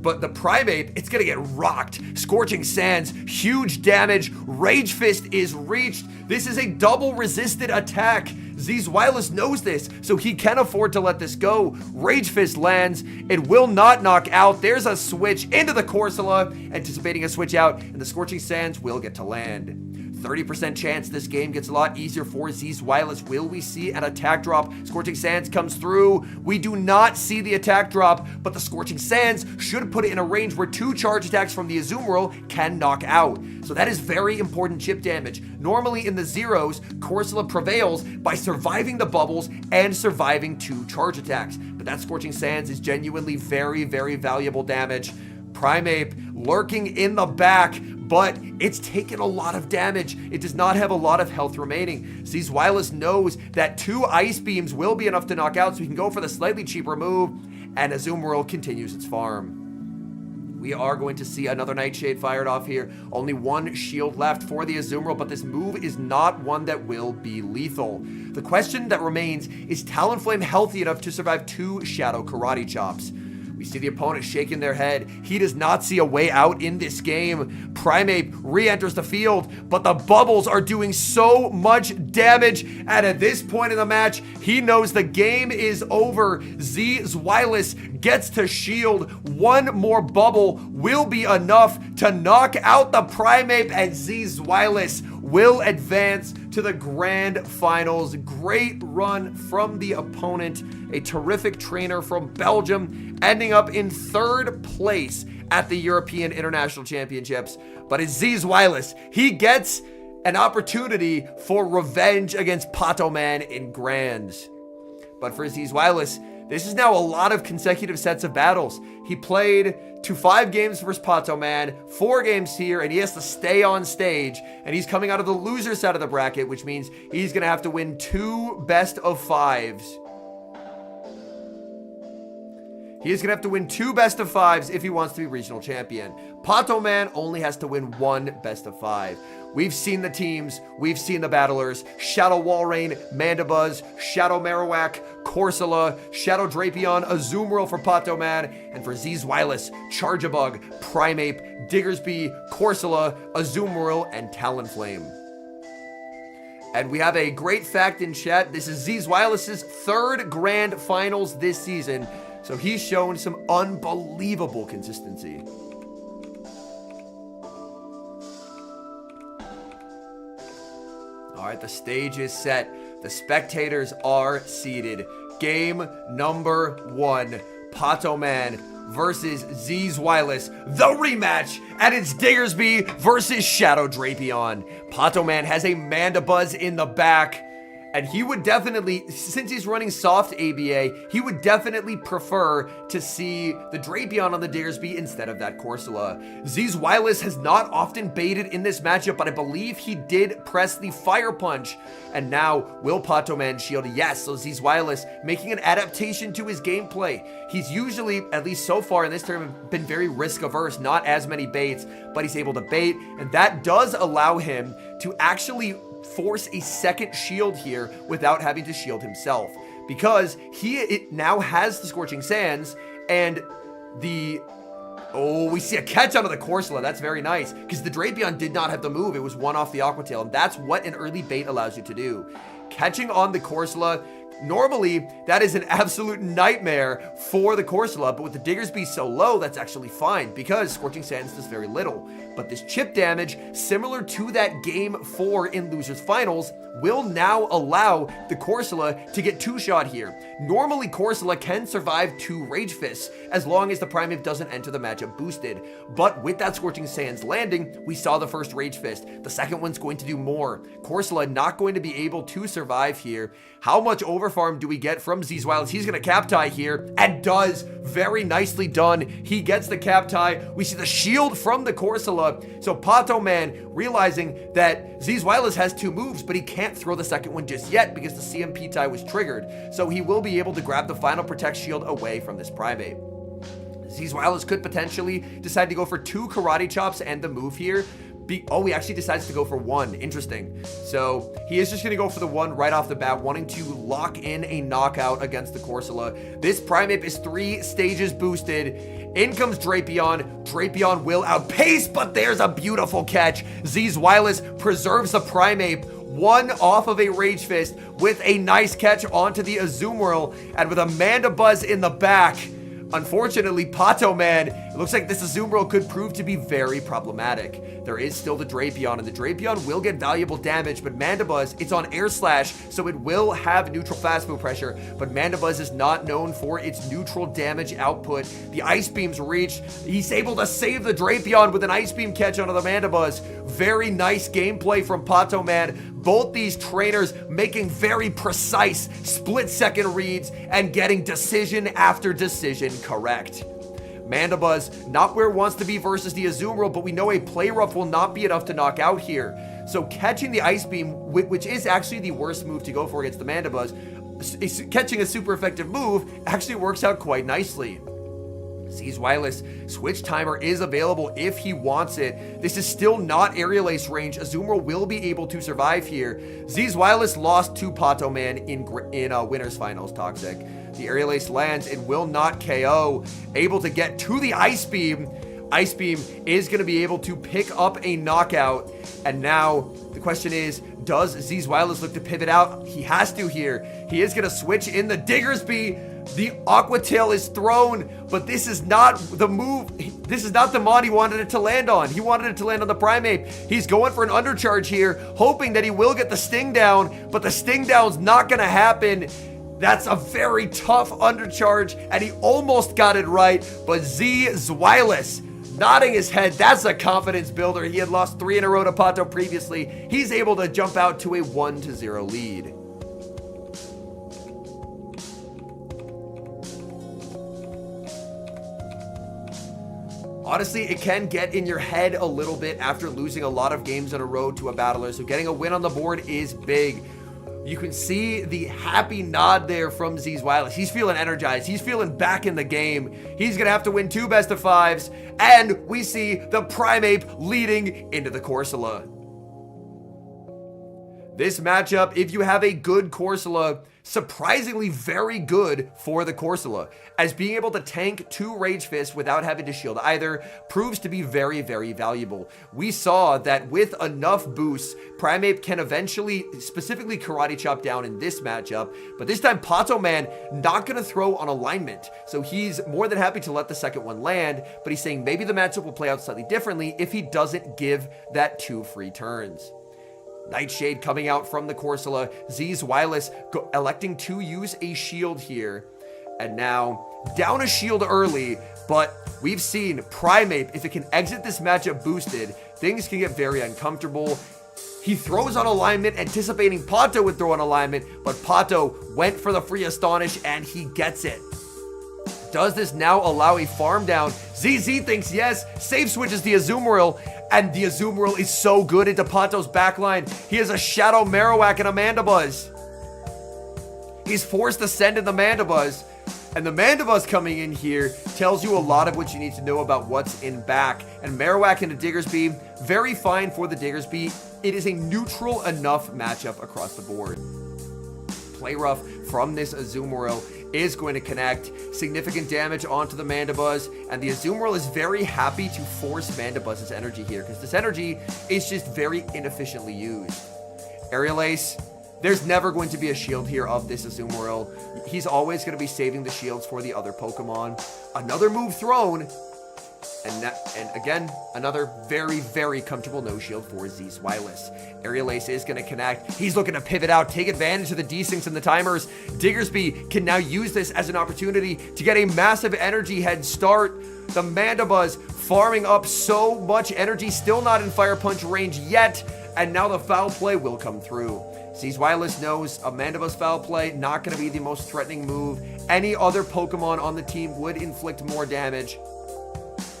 but the Primeape, it's gonna get rocked. Scorching Sands, huge damage. Rage Fist is reached. This is a double resisted attack. Z's Wireless knows this, so he can afford to let this go. Rage Fist lands. It will not knock out. There's a switch into the Corsola, anticipating a switch out, and the Scorching Sands will get to land. 30% chance this game gets a lot easier for Z's Wireless. Will we see an attack drop? Scorching Sands comes through. We do not see the attack drop, but the Scorching Sands should put it in a range where 2 charge attacks from the Azumarill can knock out. So that is very important chip damage. Normally in the 0s, Corsola prevails by surviving the bubbles and surviving 2 charge attacks. But that Scorching Sands is genuinely very, very valuable damage. Primeape lurking in the back, but it's taken a lot of damage. It does not have a lot of health remaining. Z's Wireless knows that 2 Ice Beams will be enough to knock out, so he can go for the slightly cheaper move, and Azumarill continues its farm. We are going to see another Nightshade fired off here. Only 1 shield left for the Azumarill, but this move is not one that will be lethal. The question that remains, is Talonflame healthy enough to survive 2 Shadow Karate Chops? We see the opponent shaking their head. He does not see a way out in this game. Primeape re-enters the field, but the bubbles are doing so much damage. And at this point in the match, he knows the game is over. Zweilous gets to shield. One more bubble will be enough to knock out the Primeape, and Zweilous will advance to the grand finals. Great run from the opponent. A terrific trainer from Belgium, ending up in 3rd place at the European International Championships. But it's Zweilous. He gets an opportunity for revenge against Pokémon in Grands. But for Zweilous, this is now a lot of consecutive sets of battles. He played to 5 games versus Pokémon, 4 games here, and he has to stay on stage. And he's coming out of the loser side of the bracket, which means he's going to have to win 2 best of 5s. He is going to have to win 2 best of 5s if he wants to be regional champion. Pokémon only has to win 1 best of 5. We've seen the teams, we've seen the battlers: Shadow Walrein, Mandibuzz, Shadow Marowak, Corsola, Shadow Drapion, Azumarill for Pokémon, and for Zweilous, Charjabug, Primeape, Diggersby, Corsola, Azumarill, and Talonflame. And we have a great fact in chat. This is Zweilous' 3rd grand finals this season, so he's shown some unbelievable consistency. All right, the stage is set. The spectators are seated. Game number 1, Pokémon versus Zweilous, the rematch, and it's Diggersby versus Shadow Drapion. Pokémon has a Mandibuzz in the back, and he would definitely, since he's running soft ABA, he would definitely prefer to see the Drapion on the Diggersby instead of that Corsola. Zweilous has not often baited in this matchup, but I believe he did press the Fire Punch. And now, will Pokémon shield? Yes, so Zweilous making an adaptation to his gameplay. He's usually, at least so far in this tournament, been very risk-averse, not as many baits, but he's able to bait, and that does allow him to actually force a second shield here without having to shield himself, because he now has the Scorching Sands, and the we see a catch out of the Corsola. That's very nice, because the Drapion did not have the move. It was one off the Aqua Tail, and that's what an early bait allows you to do. Catching on the Corsola, normally that is an absolute nightmare for the Corsola, but with the Diggersby so low, that's actually fine, because Scorching Sands does very little. But this chip damage, similar to that game 4 in Losers Finals, will now allow the Corsola to get 2-shot here. Normally, Corsola can survive 2 Rage Fists as long as the Primeape doesn't enter the matchup boosted. But with that Scorching Sands landing, we saw the first Rage Fist. The second one's going to do more. Corsola not going to be able to survive here. How much overfarm do we get from Zweilous? He's going to cap tie here, and does. Very nicely done. He gets the cap tie. We see the shield from the Corsola. So Pokémon realizing that Zweilous has 2 moves, but he can't throw the second one just yet because the CMP tie was triggered. So he will be able to grab the final Protect shield away from this Primeape. Zweilous could potentially decide to go for 2 Karate Chops and the move here. He actually decides to go for 1. Interesting. So he is just going to go for the 1 right off the bat, wanting to lock in a knockout against the Corsola. This Primeape is 3 stages boosted. In comes Drapion. Drapion will outpace, but there's a beautiful catch. Zweilous preserves the Primeape, 1 off of a Rage Fist with a nice catch onto the Azumarill, and with a Mandibuzz in the back. Unfortunately, Pokémon, it looks like this Azumarill could prove to be very problematic. There is still the Drapion, and the Drapion will get valuable damage, but Mandibuzz, it's on Air Slash, so it will have neutral fast move pressure, but Mandibuzz is not known for its neutral damage output. The Ice Beam's reached. He's able to save the Drapion with an Ice Beam catch onto the Mandibuzz. Very nice gameplay from Pokémon. Both these trainers making very precise split-second reads and getting decision after decision correct. Mandibuzz, not where it wants to be versus the Azumarill, but we know a Play Rough will not be enough to knock out here. So catching the Ice Beam, which is actually the worst move to go for against the Mandibuzz, catching a super effective move actually works out quite nicely. Zweilous, Switch Timer is available if he wants it. This is still not Aerial Ace range. Azumarill will be able to survive here. Zweilous lost to Pokémon in Winners Finals, Toxic. The Aerial Ace lands. It will not KO. Able to get to the Ice Beam. Ice Beam is going to be able to pick up a knockout. And now the question is, does Z's Wireless look to pivot out? He has to here. He is going to switch in the Diggersby. The Aqua Tail is thrown, but this is not the move. This is not the mod he wanted it to land on. He wanted it to land on the Primeape. He's going for an undercharge here, hoping that he will get the Sting down, but the Sting down's not going to happen. That's a very tough undercharge, and he almost got it right, but Zwilus nodding his head. That's a confidence builder. He had lost 3 in a row to Pato previously. He's able to jump out to a 1-0 lead. Honestly, it can get in your head a little bit after losing a lot of games in a row to a battler, so getting a win on the board is big. You can see the happy nod there from Z's Wireless. He's feeling energized. He's feeling back in the game. He's going to have to win 2 best of 5s, and we see the Primeape leading into the Corsola. This matchup, if you have a good Corsola, surprisingly very good for the Corsola, as being able to tank 2 Rage Fists without having to shield either proves to be very, very valuable. We saw that with enough boosts, Primeape can eventually specifically Karate Chop down in this matchup, but this time Pato Man not going to throw on alignment, so he's more than happy to let the second one land, but he's saying maybe the matchup will play out slightly differently if he doesn't give that 2 free turns. Nightshade coming out from the Corsola. Z's Wireless electing to use a shield here. And now, down a shield early, but we've seen Primeape, if it can exit this matchup boosted, things can get very uncomfortable. He throws on alignment, anticipating Pato would throw on alignment, but Pato went for the free Astonish, and he gets it. Does this now allow a farm down? ZZ thinks yes, safe switches the Azumarill, and the Azumarill is so good into Pato's backline. He has a Shadow Marowak and a Mandibuzz. He's forced to send in the Mandibuzz, and the Mandibuzz coming in here tells you a lot of what you need to know about what's in back. And Marowak into Diggersby, very fine for the Diggersby. It is a neutral enough matchup across the board. Play rough from this Azumarill is going to connect significant damage onto the Mandibuzz, and the Azumarill is very happy to force Mandibuzz's energy here, because this energy is just very inefficiently used. Aerial Ace, there's never going to be a shield here of this Azumarill. He's always going to be saving the shields for the other Pokemon. Another move thrown, and again, another very, very comfortable no shield for Z's Wireless. Aerial Ace is going to connect. He's looking to pivot out, take advantage of the desyncs and the timers. Diggersby can now use this as an opportunity to get a massive energy head start. The Mandibuzz farming up so much energy, still not in Fire Punch range yet, and now the foul play will come through. Z's Wireless knows a Mandibuzz foul play, not going to be the most threatening move. Any other Pokemon on the team would inflict more damage.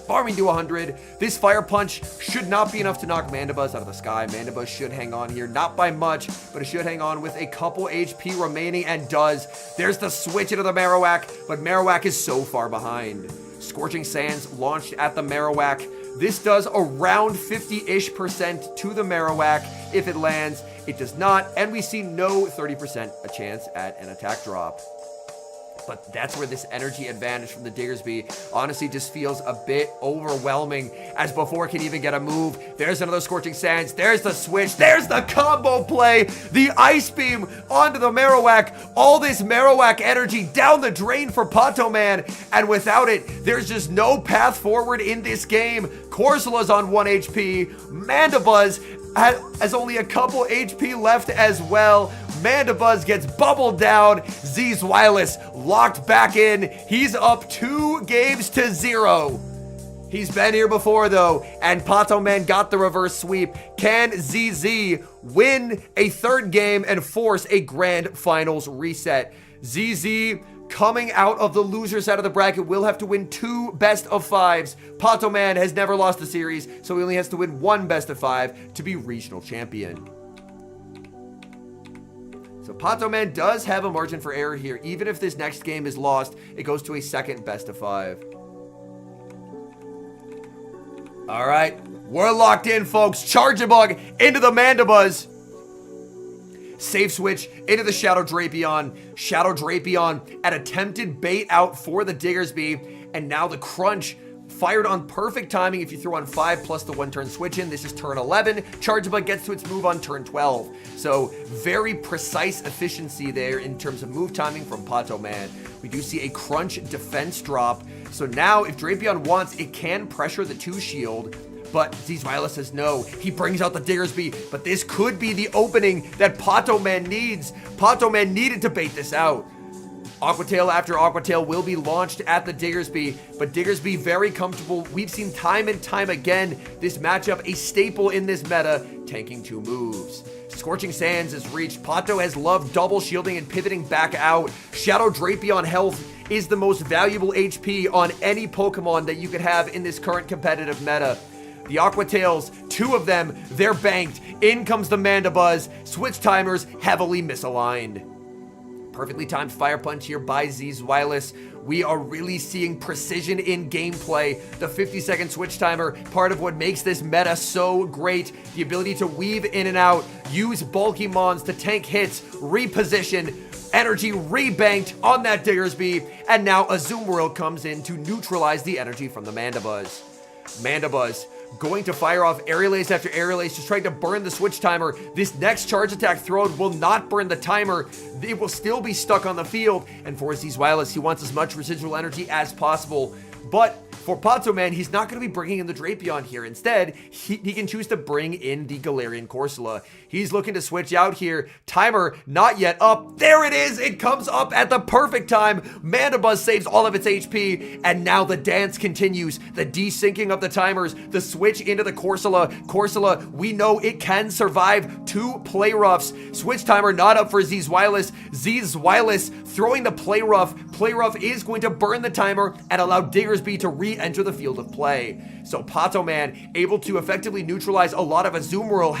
Farming to 100. This Fire Punch should not be enough to knock Mandibuzz out of the sky. Mandibuzz should hang on here, not by much, but it should hang on with a couple HP remaining, and does. There's the switch into the Marowak, but Marowak is so far behind. Scorching Sands launched at the Marowak. This does around 50-ish% to the Marowak if it lands. It does not, and we see no 30% a chance at an attack drop. But that's where this energy advantage from the Diggersby honestly just feels a bit overwhelming, as before can even get a move. There's another Scorching Sands. There's the switch. There's the combo play. The Ice Beam onto the Marowak. All this Marowak energy down the drain for Pato Man, and without it, there's just no path forward in this game. Corsola's on 1 HP. Mandibuzz has only a couple HP left as well. Mandibuzz gets bubbled down. Z's Wireless locked back in. He's up 2-0. He's been here before though, and Pato Man got the reverse sweep. Can ZZ win a third game and force a grand finals reset? ZZ coming out of the loser side of the bracket will have to win 2 best of 5s. Pato Man has never lost the series, so he only has to win 1 best of 5 to be regional champion. So Pato Man does have a margin for error here. Even if this next game is lost, it goes to a second best of 5. All right, we're locked in, folks. Charge-a-bug into the Mandibuzz. Safe switch into the Shadow Drapion. Shadow Drapion at attempted bait out for the Diggersby. And now the Crunch fired on perfect timing if you throw on 5 plus the 1-turn switch in. This is turn 11. Charjabug gets to its move on turn 12. So very precise efficiency there in terms of move timing from Pato Man. We do see a Crunch defense drop. So now if Drapion wants, it can pressure the 2 shield. But Zeezweiler says no. He brings out the Diggersby, but this could be the opening that Pato Man needs. Pato Man needed to bait this out. Aqua Tail after Aqua Tail will be launched at the Diggersby, but Diggersby very comfortable. We've seen time and time again this matchup a staple in this meta, tanking 2 moves. Scorching Sands is reached. Pato has loved double shielding and pivoting back out. Shadow Drapion health is the most valuable HP on any Pokemon that you could have in this current competitive meta. The Aqua Tails, 2 of them, they're banked. In comes the Mandibuzz. Switch timers heavily misaligned. Perfectly timed Fire Punch here by Zeezweiler. We are really seeing precision in gameplay. The 50-second switch timer, part of what makes this meta so great. The ability to weave in and out, use bulky mons to tank hits, reposition, energy rebanked on that Diggersby, and now Azumarill comes in to neutralize the energy from the Mandibuzz. Mandibuzz going to fire off Aerial Ace after Aerial Ace, just trying to burn the switch timer. This next charge attack thrown will not burn the timer. It will still be stuck on the field. And for Zeezweiler, he wants as much residual energy as possible. But for Pato Man, he's not going to be bringing in the Drapion here. Instead, he can choose to bring in the Galarian Corsola. He's looking to switch out here. Timer not yet up. There it is. It comes up at the perfect time. Mandibuzz saves all of its HP. And now the dance continues. The desyncing of the timers. The switch into the Corsola. Corsola, we know it can survive 2 play roughs. Switch timer not up for Zeezweiler. Zeezweiler throwing the play rough. Play rough is going to burn the timer and allow Diggersby to re-enter the field of play. So Pato Man able to effectively neutralize a lot of Azumarill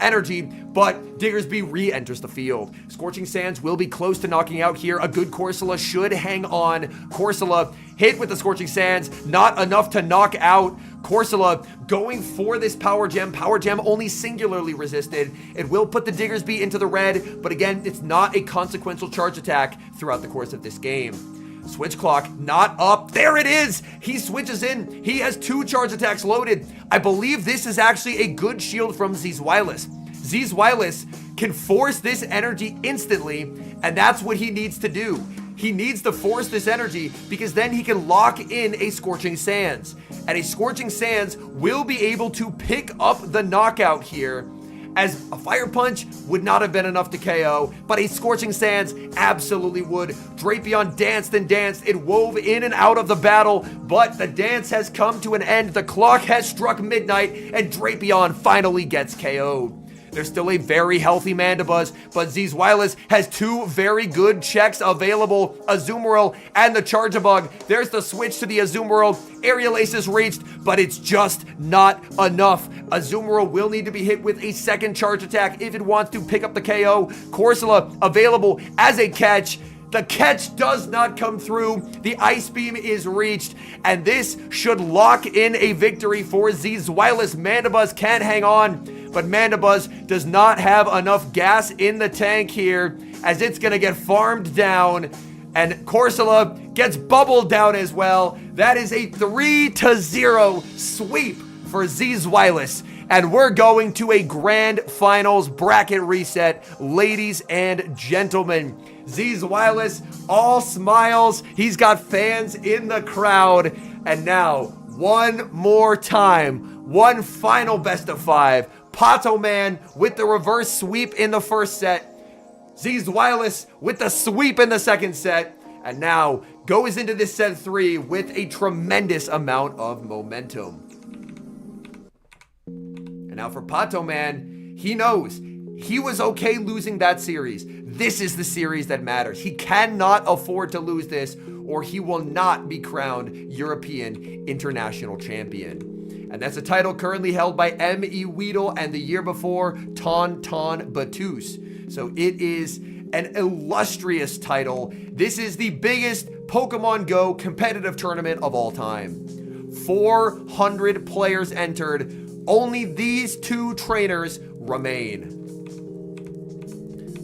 energy, but Diggersby re-enters the field. Scorching Sands will be close to knocking out here. A good Corsola should hang on. Corsola hit with the Scorching Sands, not enough to knock out. Corsola going for this Power Gem. Power Gem only singularly resisted. It will put the Diggersby into the red, but again, it's not a consequential charge attack throughout the course of this game. Switch clock not up. There it is. He switches in. He has 2 charge attacks loaded. I believe this is actually a good shield from Zeezweiler. Zeezweiler can force this energy instantly, and that's what he needs to do. He needs to force this energy because then he can lock in a Scorching Sands. And a Scorching Sands will be able to pick up the knockout here, as a Fire Punch would not have been enough to KO, but a Scorching Sands absolutely would. Drapion danced and danced. It wove in and out of the battle, but the dance has come to an end. The clock has struck midnight, and Drapion finally gets KO'd. There's still a very healthy Mandibuzz, but Zeezweiler has 2 very good checks available. Azumarill and the Charjabug. There's the switch to the Azumarill. Aerial Ace is reached, but it's just not enough. Azumarill will need to be hit with a second charge attack if it wants to pick up the KO. Corsola available as a catch. The catch does not come through. The Ice Beam is reached, and this should lock in a victory for Zeezweiler. Mandibuzz can hang on, but Mandibuzz does not have enough gas in the tank here, as it's going to get farmed down, and Corsola gets bubbled down as well. That is a 3-0 sweep for Zeezweiler. And we're going to a grand finals bracket reset, ladies and gentlemen. Zeezweiler, all smiles. He's got fans in the crowd. And now, one more time, one final best of 5. Pato Man with the reverse sweep in the first set. Zeezweiler with the sweep in the second set. And now goes into this set 3 with a tremendous amount of momentum. And now for Pato Man, he knows he was okay losing that series. This is the series that matters. He cannot afford to lose this, or he will not be crowned European International Champion. And that's a title currently held by M.E. Weedle and the year before, Tauntaun Battus. So it is an illustrious title. This is the biggest Pokemon Go competitive tournament of all time. 400 players entered. Only these 2 trainers remain.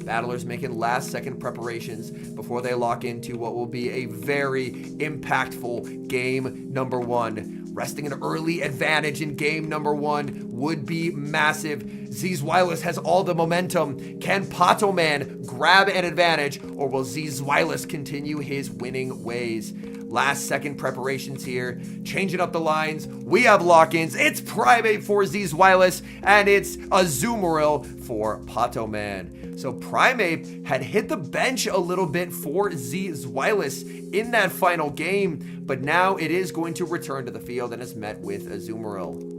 Battlers making last-second preparations before they lock into what will be a very impactful game number 1. Resting an early advantage in game number 1 would be massive. Z's Wireless has all the momentum. Can Pato Man grab an advantage, or will Z's Wireless continue his winning ways? Last second preparations here, changing up the lines. We have lock-ins. It's Primeape for Z's Wireless, and it's Azumarill for Pato Man. So Primeape had hit the bench a little bit for Z's Wireless in that final game, but now it is going to return to the field and is met with Azumarill.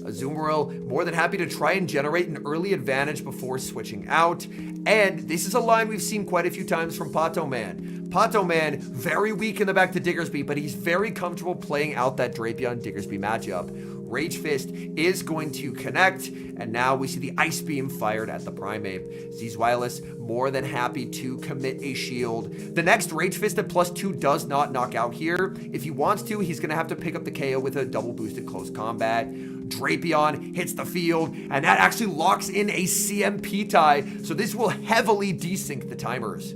Azumarill more than happy to try and generate an early advantage before switching out. And this is a line we've seen quite a few times from Pato Man. Pato Man, very weak in the back to Diggersby, but he's very comfortable playing out that Drapion-Diggersby matchup. Rage Fist is going to connect, and now we see the Ice Beam fired at the Primeape. Z's Wireless more than happy to commit a shield. The next Rage Fist at +2 does not knock out here. If he wants to, he's going to have to pick up the KO with a double boosted close combat. Drapion hits the field, and that actually locks in a CMP tie, so this will heavily desync the timers.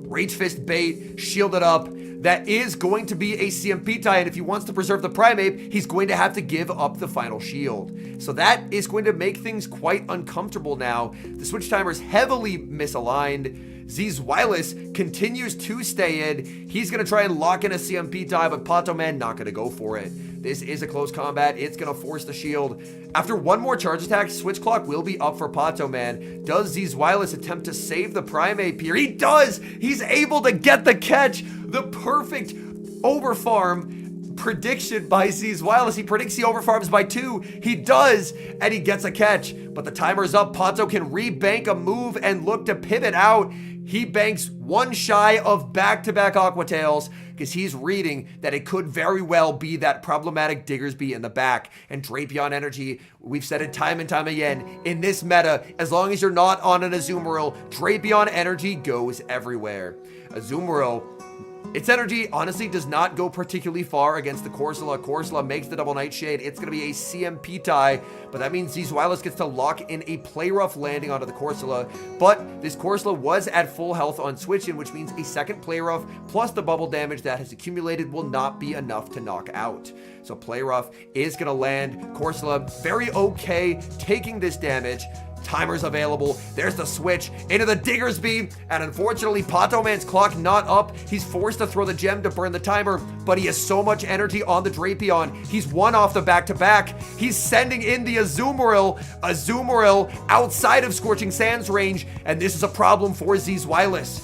Rage Fist bait, shielded up. That is going to be a CMP tie, and if he wants to preserve the Primeape, he's going to have to give up the final shield. So that is going to make things quite uncomfortable now. The switch timer's heavily misaligned. Z's Wireless continues to stay in. He's going to try and lock in a CMP tie, but Pato Man not going to go for it. This is a close combat. It's going to force the shield. After one more charge attack, switch clock will be up for Pato Man. Does Z's Wireless attempt to save the Primeape here? He does! He's able to get the catch. The perfect overfarm prediction by Z's Wireless. He predicts he overfarms by 2. He does, and he gets a catch. But the timer's up. Pato can re-bank a move and look to pivot out. He banks one shy of back-to-back Aqua Tails because he's reading that it could very well be that problematic Diggersby in the back. And Drapion Energy, we've said it time and time again, in this meta, as long as you're not on an Azumarill, Drapion Energy goes everywhere. Azumarill, its energy honestly does not go particularly far against the Corsola. Corsola makes the double Nightshade. It's going to be a CMP tie, but that means Z's Wireless gets to lock in a Play Rough landing onto the Corsola. But this Corsola was at full health on switch-in, which means a second Play Rough plus the bubble damage that has accumulated will not be enough to knock out. So Play Rough is going to land. Corsola very okay taking this damage. Timer's available. There's the switch into the Diggersby, and unfortunately Pato Man's clock not up. He's forced to throw the gem to burn the timer, but he has so much energy on the Drapion. He's one off the back-to-back. He's sending in the Azumarill. Azumarill outside of Scorching Sands range, and this is a problem for Z's Wireless.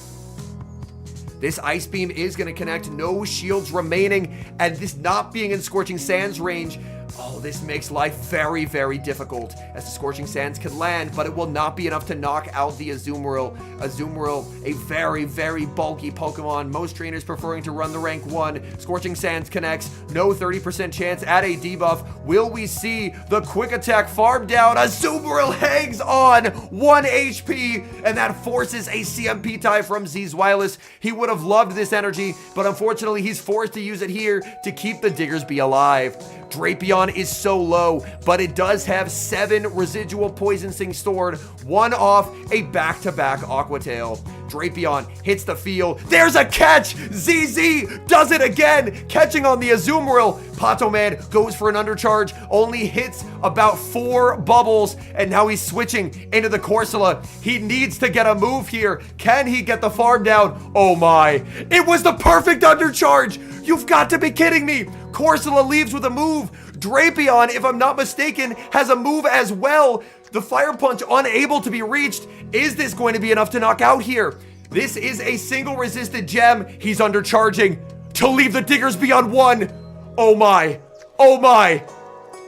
This Ice Beam is going to connect, no shields remaining, and this not being in Scorching Sands range, oh, this makes life very, very difficult as the Scorching Sands can land, but it will not be enough to knock out the Azumarill. Azumarill, a very, very bulky Pokemon. Most trainers preferring to run the rank 1. Scorching Sands connects. No 30% chance at a debuff. Will we see the Quick Attack farm down? Azumarill hangs on 1 HP, and that forces a CMP tie from Z's Wireless. He would have loved this energy, but unfortunately he's forced to use it here to keep the Diggersby alive. Drapion is so low, but it does have 7 residual Poison Sting stored, 1 off a back-to-back Aqua Tail. Drapion hits the field. There's a catch! ZZ does it again, catching on the Azumarill. Pato Man goes for an undercharge, only hits about 4 bubbles, and now he's switching into the Corsola. He needs to get a move here. Can he get the farm down? Oh my, it was the perfect undercharge! You've got to be kidding me! Corsola leaves with a move. Drapion, if I'm not mistaken, has a move as well. The Fire Punch unable to be reached. Is this going to be enough to knock out here? This is a single resisted gem. He's undercharging to leave the Diggersby on 1. Oh my. Oh my.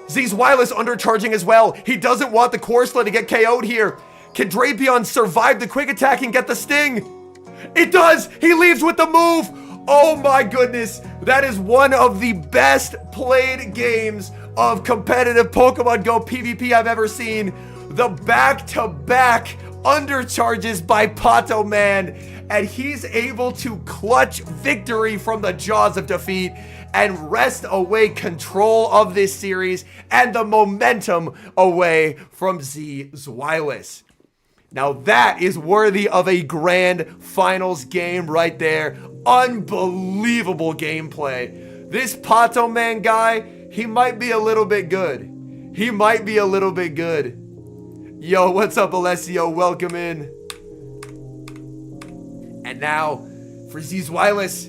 Z's Wireless undercharging as well. He doesn't want the Corsola to get KO'd here. Can Drapion survive the Quick Attack and get the Sting? It does. He leaves with the move. Oh my goodness, that is one of the best played games of competitive Pokemon Go PvP I've ever seen. The back-to-back undercharges by Pato Man, and he's able to clutch victory from the jaws of defeat and wrest away control of this series and the momentum away from Z's Wireless. Now that is worthy of a grand finals game right there. Unbelievable gameplay. This Pato Man guy, he might be a little bit good. He might be a little bit good. Yo, what's up, Alessio? Welcome in. And now, for Zeezwilus,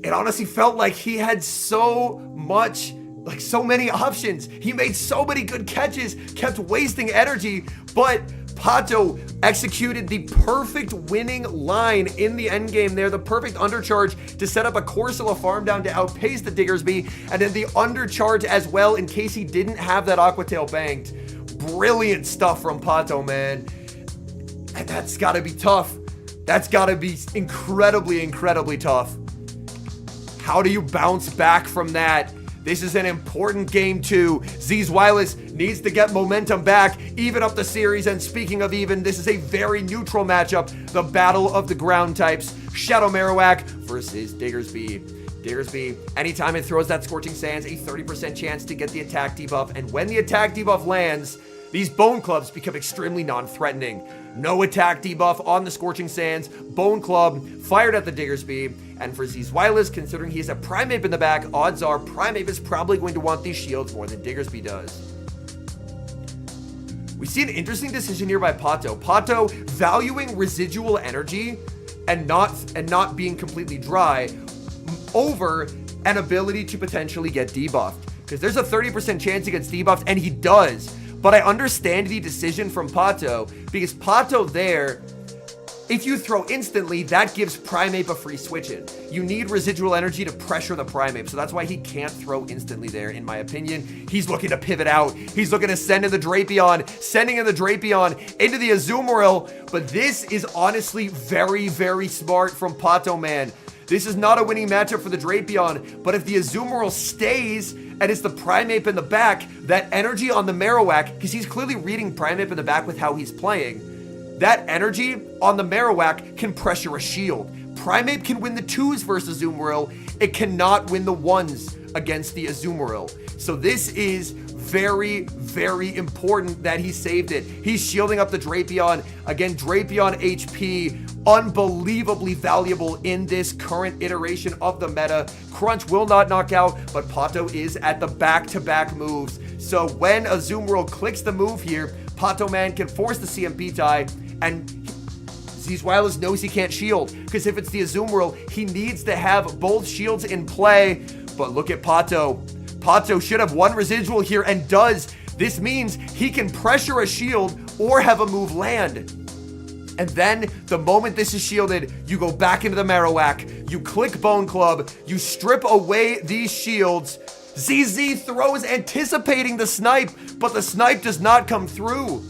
it honestly felt like he had so much, like so many options. He made so many good catches, kept wasting energy, but Pato executed the perfect winning line in the endgame there, the perfect undercharge to set up a Corsola farm down to outpace the Diggersby, and then the undercharge as well in case he didn't have that Aquatail banked. Brilliant stuff from Pato, man. And that's gotta be tough. That's gotta be incredibly, incredibly tough. How do you bounce back from that? This is an important game too. Zeezwilus needs to get momentum back, even up the series. And speaking of even, this is a very neutral matchup. The battle of the ground types. Shadow Marowak versus Diggersby. Diggersby, anytime it throws that Scorching Sands, a 30% chance to get the attack debuff. And when the attack debuff lands, these Bone Clubs become extremely non-threatening. No attack debuff on the Scorching Sands. Bone Club fired at the Diggersby. And for Zeezwilus, considering he has a Primeape in the back, odds are Primeape is probably going to want these shields more than Diggersby does. We see an interesting decision here by Pato. Pato valuing residual energy and not being completely dry over an ability to potentially get debuffed. Because there's a 30% chance he gets debuffed, and he does. But I understand the decision from Pato, because Pato there, if you throw instantly, that gives Primeape a free switch in. You need residual energy to pressure the Primeape, so that's why he can't throw instantly there, in my opinion. He's looking to pivot out. He's looking to send in the Drapion, sending in the Drapion into the Azumarill, but this is honestly very, very smart from Pato Man. This is not a winning matchup for the Drapion, but if the Azumarill stays and it's the Primeape in the back, that energy on the Marowak, because he's clearly reading Primeape in the back with how he's playing, that energy on the Marowak can pressure a shield. Primeape can win the 2s versus Azumarill. It cannot win the 1s against the Azumarill. So this is very, very important that he saved it. He's shielding up the Drapion. Again, Drapion HP, unbelievably valuable in this current iteration of the meta. Crunch will not knock out, but Pato is at the back-to-back moves. So when Azumarill clicks the move here, Pato Man can force the CMP tie, and Zeezwilus knows he can't shield, because if it's the Azumarill, he needs to have both shields in play. But look at Pato. Pato should have one residual here, and does. This means he can pressure a shield or have a move land. And then, the moment this is shielded, you go back into the Marowak, you click Bone Club, you strip away these shields. ZZ throws, anticipating the snipe, but the snipe does not come through.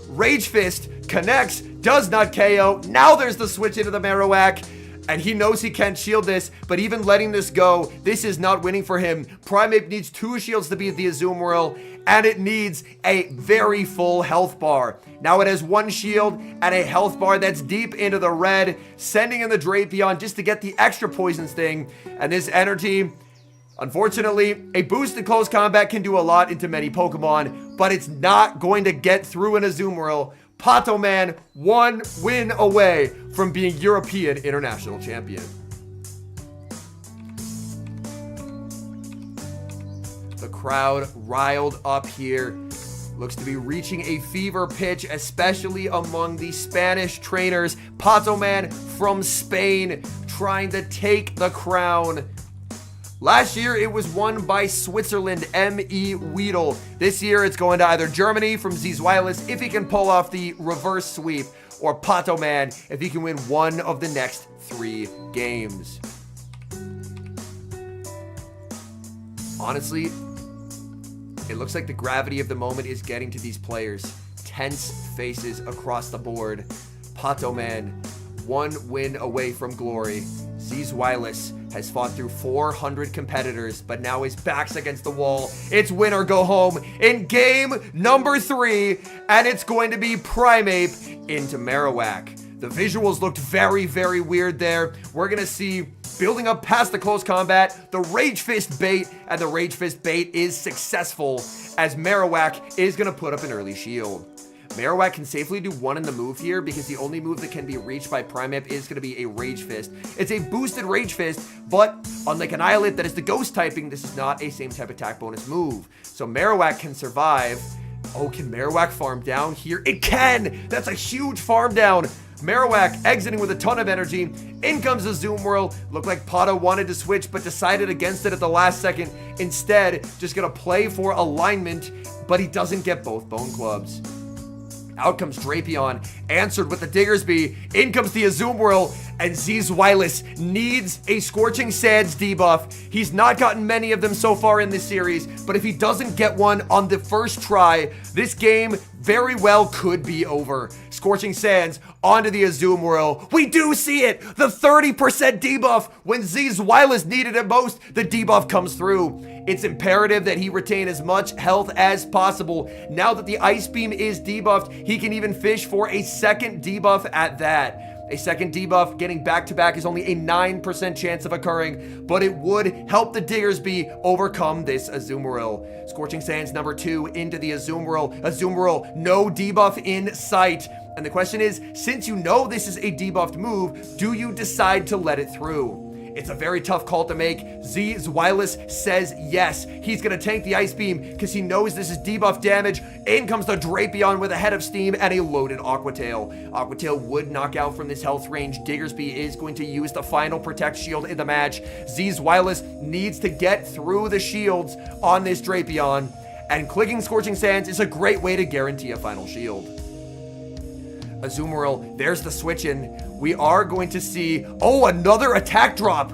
Rage Fist connects, does not KO. Now there's the switch into the Marowak, and he knows he can't shield this, but even letting this go, this is not winning for him. Primeape needs 2 shields to beat the Azumarill, and it needs a very full health bar. Now it has 1 shield and a health bar that's deep into the red, sending in the Drapion just to get the extra poison sting, and this energy, unfortunately, a boost in close combat can do a lot into many Pokemon, but it's not going to get through an Azumarill. Pato Man 1 win away from being European International Champion. The crowd riled up here. Looks to be reaching a fever pitch, especially among the Spanish trainers. Pato Man from Spain trying to take the crown. Last year, it was won by Switzerland, M.E. Weedle. This year, it's going to either Germany from Zeezwilus if he can pull off the reverse sweep, or Pato Man if he can win one of the next 3 games. Honestly, it looks like the gravity of the moment is getting to these players. Tense faces across the board. Pato Man, 1 win away from glory. Zeezwilus has fought through 400 competitors, but now his back's against the wall. It's win or go home in game number 3, and it's going to be Primeape into Marowak. The visuals looked very, very weird there. We're going to see, building up past the close combat, the Rage Fist bait, and the Rage Fist bait is successful as Marowak is going to put up an early shield. Marowak can safely do 1 in the move here because the only move that can be reached by Primeape is going to be a Rage Fist. It's a boosted Rage Fist, but unlike Annihilate that is the ghost typing, this is not a same type attack bonus move. So Marowak can survive. Oh, can Marowak farm down here? It can! That's a huge farm down. Marowak exiting with a ton of energy. In comes the Zoom Whirl. Looked like Pato wanted to switch, but decided against it at the last second. Instead, just gonna play for alignment, but he doesn't get both Bone Clubs. Out comes Drapion, answered with the Diggersby. In comes the Azumarill, and Zweilous needs a Scorching Sands debuff. He's not gotten many of them so far in this series, but if he doesn't get one on the first try, this game very well could be over. Scorching Sands onto the Azumarill. We do see it! The 30% debuff when Zweilous needed it most. The debuff comes through. It's imperative that he retain as much health as possible. Now that the Ice Beam is debuffed, he can even fish for a second debuff at that. A second debuff getting back-to-back is only a 9% chance of occurring, but it would help the Diggersby overcome this Azumarill. Scorching Sands number 2 into the Azumarill. Azumarill, no debuff in sight. And the question is, since you know this is a debuffed move, do you decide to let it through? It's a very tough call to make. Zweilous says yes. He's going to tank the Ice Beam because he knows this is debuff damage. In comes the Drapion with a Head of Steam and a loaded Aqua Tail. Aqua Tail would knock out from this health range. Diggersby is going to use the final Protect Shield in the match. Zweilous needs to get through the shields on this Drapion, and clicking Scorching Sands is a great way to guarantee a final shield. Azumarill, there's the switch in. We are going to see, oh, another attack drop.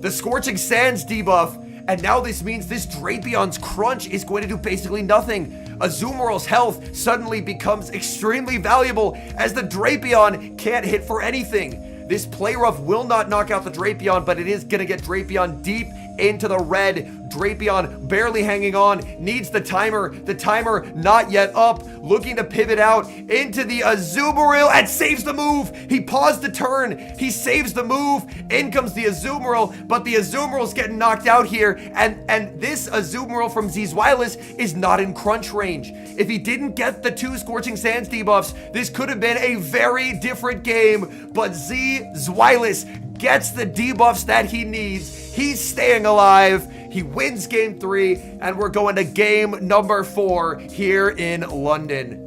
The Scorching Sands debuff. And now this means this Drapion's crunch is going to do basically nothing. Azumarill's health suddenly becomes extremely valuable as the Drapion can't hit for anything. This Play Rough will not knock out the Drapion, but it is going to get Drapion deep into the red. Drapion barely hanging on, needs the timer not yet up, looking to pivot out into the Azumarill and saves the move. He paused the turn, he saves the move. In comes the Azumarill, but the Azumarill's getting knocked out here, and this Azumarill from Zweilous is not in crunch range. If he didn't get the 2 Scorching Sands debuffs, this could have been a very different game, but Zweilous gets the debuffs that he needs. He's staying alive. He wins game 3, and we're going to game number 4 here in London.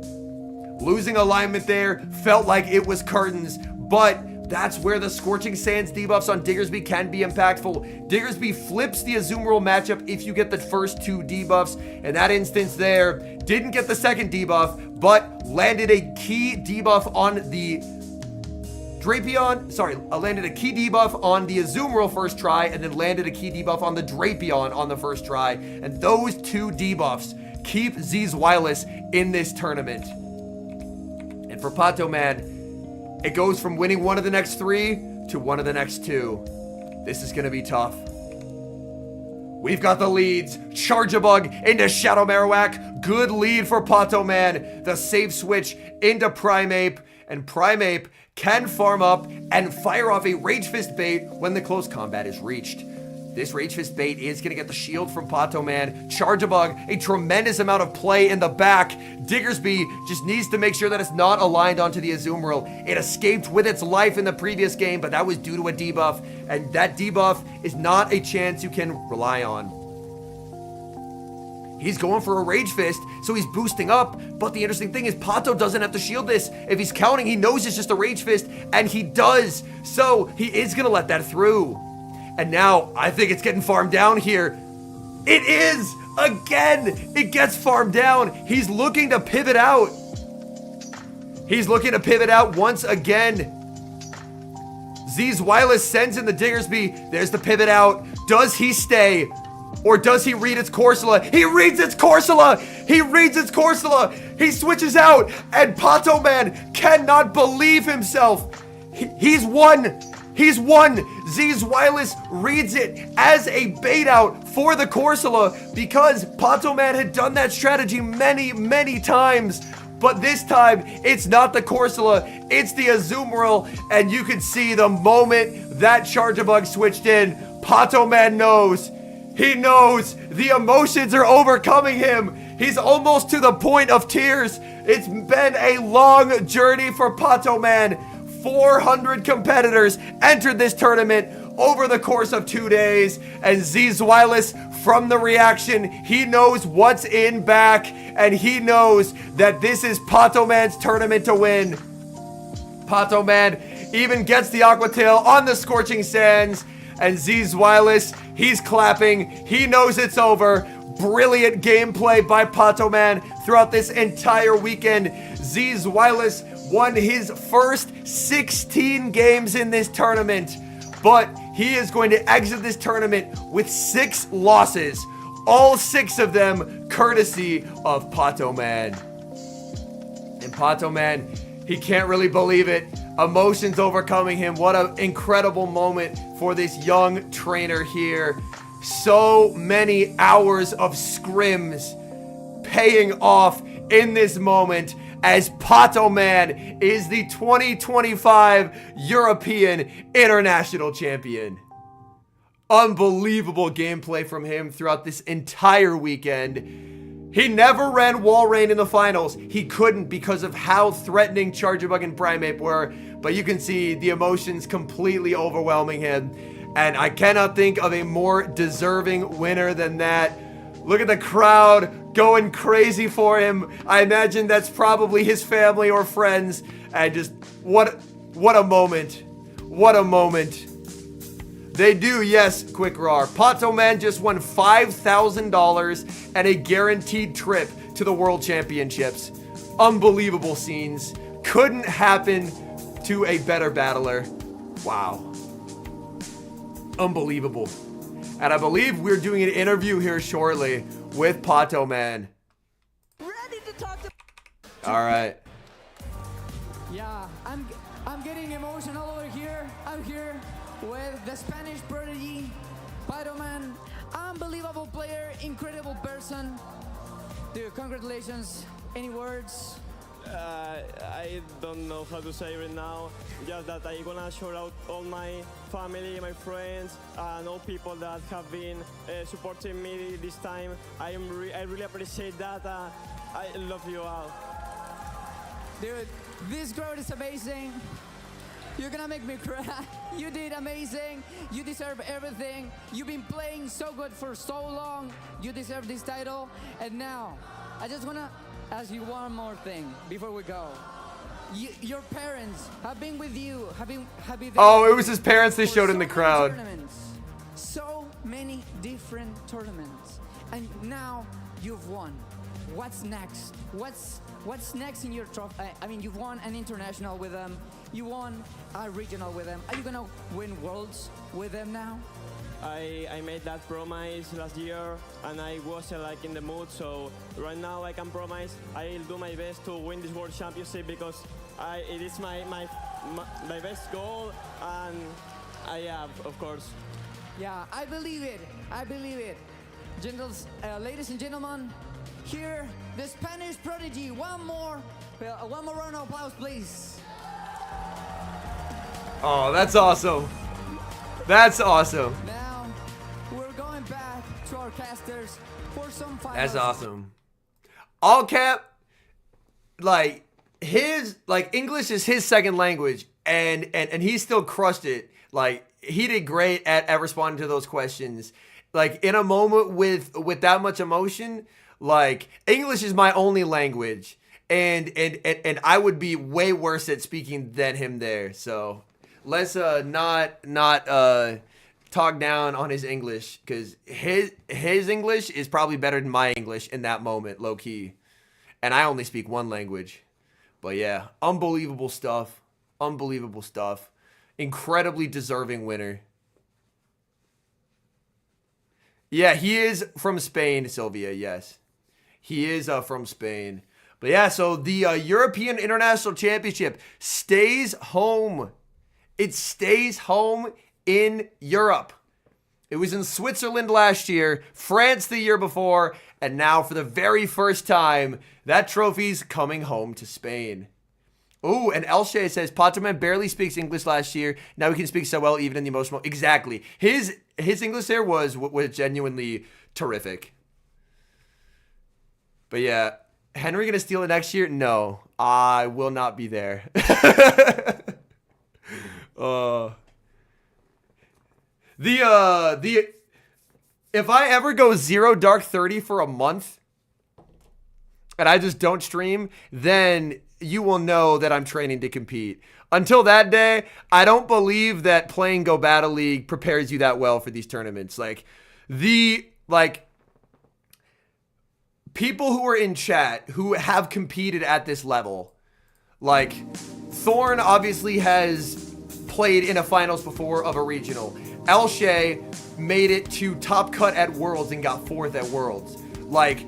Losing alignment there felt like it was curtains, but that's where the Scorching Sands debuffs on Diggersby can be impactful. Diggersby flips the Azumarill matchup if you get the first 2 debuffs. In that instance there, didn't get the second debuff, but landed a key debuff on the landed a key debuff on the Azumarill first try, and then landed a key debuff on the Drapion on the first try. And those 2 debuffs keep Zweilous in this tournament. And for Pato Man, it goes from winning 1 of the next 3 to 1 of the next 2. This is going to be tough. We've got the leads. Charge-a-Bug into Shadow Marowak. Good lead for Pato Man. The safe switch into Primeape, and Primeape can farm up and fire off a Rage Fist bait when the close combat is reached. This Rage Fist bait is going to get the shield from Pato Man. Charge-a-Bug, a tremendous amount of play in the back. Diggersby just needs to make sure that it's not aligned onto the Azumarill. It escaped with its life in the previous game, but that was due to a debuff, and that debuff is not a chance you can rely on. He's going for a Rage Fist, so he's boosting up, but the interesting thing is Pato doesn't have to shield this. If he's counting, he knows it's just a Rage Fist, and he does, so he is going to let that through. And now, I think it's getting farmed down here. It is! Again! It gets farmed down. He's looking to pivot out. He's looking to pivot out once again. Zweilous sends in the Diggersby. There's the pivot out. Does he stay? Or does he read its Corsola? He reads its Corsola! He reads its Corsola! He switches out, and Pato Man cannot believe himself. He's won! He's won! Zweilous reads it as a bait out for the Corsola because Pato Man had done that strategy many, many times. But this time, it's not the Corsola, it's the Azumarill, and you can see the moment that Charge-a-Bug switched in, Pato Man knows. He knows the emotions are overcoming him. He's almost to the point of tears. It's been a long journey for Pato Man. 400 competitors entered this tournament over the course of 2 days. And Zweilous, from the reaction, he knows what's in back. And he knows that this is Pato Man's tournament to win. Pato Man even gets the Aqua Tail on the Scorching Sands. And Zweilous, he's clapping. He knows it's over. Brilliant gameplay by Pato Man throughout this entire weekend. Zweilous won his first 16 games in this tournament, but he is going to exit this tournament with 6 losses, all 6 of them courtesy of Pato Man. And Pato Man, he can't really believe it. Emotions overcoming him. What an incredible moment for this young trainer here. So many hours of scrims paying off in this moment as Pato Man is the 2025 European International Champion. Unbelievable gameplay from him throughout this entire weekend. He never ran Wall Rain in the finals. He couldn't because of how threatening Charjabug and Primeape were, but you can see the emotions completely overwhelming him. And I cannot think of a more deserving winner than that. Look at the crowd going crazy for him. I imagine that's probably his family or friends. And just what a moment. What a moment. They do, yes, Quick Rar. Pato Man just won $5,000 and a guaranteed trip to the World Championships. Unbelievable scenes. Couldn't happen to a better battler. Wow. Unbelievable. And I believe we're doing an interview here shortly with Pato Man. Ready to talk to. All right. Yeah, I'm getting emotional over here. I'm here with the Spanish prodigy, Pato Man. Unbelievable player, incredible person. Dude, congratulations. Any words? I don't know how to say right now. Just that I gonna shout out all my family, my friends, and all people that have been supporting me this time. I really appreciate that. I love you all. Dude, this crowd is amazing. You're gonna make me cry. You did amazing. You deserve everything. You've been playing so good for so long. You deserve this title. And now, I just wanna ask you one more thing before we go. Your parents have been with you, have been Oh, it was his parents they showed in the crowd. So many different tournaments, and now you've won. What's next? What's next in your trophy? I mean, you've won an international with them. You won a regional with them. Are you gonna win worlds with them now? I made that promise last year and I wasn't like in the mood, so right now I can promise I'll do my best to win this World Championship because it is my best goal, and I have, of course. Yeah, I believe it. I believe it. Ladies and gentlemen, here the Spanish prodigy. One more round of applause, please. Oh, that's awesome. That's awesome. Now, we're going back to our casters for some finals. That's awesome. All cap, like English is his second language, and he still crushed it. Like, he did great at responding to those questions. Like, in a moment with that much emotion, like, English is my only language, and I would be way worse at speaking than him there. So let's not talk down on his English, because his English is probably better than my English in that moment, low key. And I only speak one language. But yeah, unbelievable stuff. Unbelievable stuff. Incredibly deserving winner. Yeah, he is from Spain, Sylvia, yes. He is from Spain. But yeah, so the European International Championship stays home. It stays home in Europe. It was in Switzerland last year, France the year before, and now for the very first time, that trophy's coming home to Spain. Ooh, and Elshay says, Pato Man barely speaks English last year. Now he can speak so well even in the emotional. Exactly. His English there was genuinely terrific. But yeah, Henry gonna steal it next year? No, I will not be there. If I ever go 0 Dark 30 for a month and I just don't stream, then you will know that I'm training to compete. Until that day, I don't believe that playing Go Battle League prepares you that well for these tournaments. People who are in chat who have competed at this level, like Thorn obviously has played in a finals before of a regional. Elshay made it to top cut at Worlds and got 4th at Worlds. Like,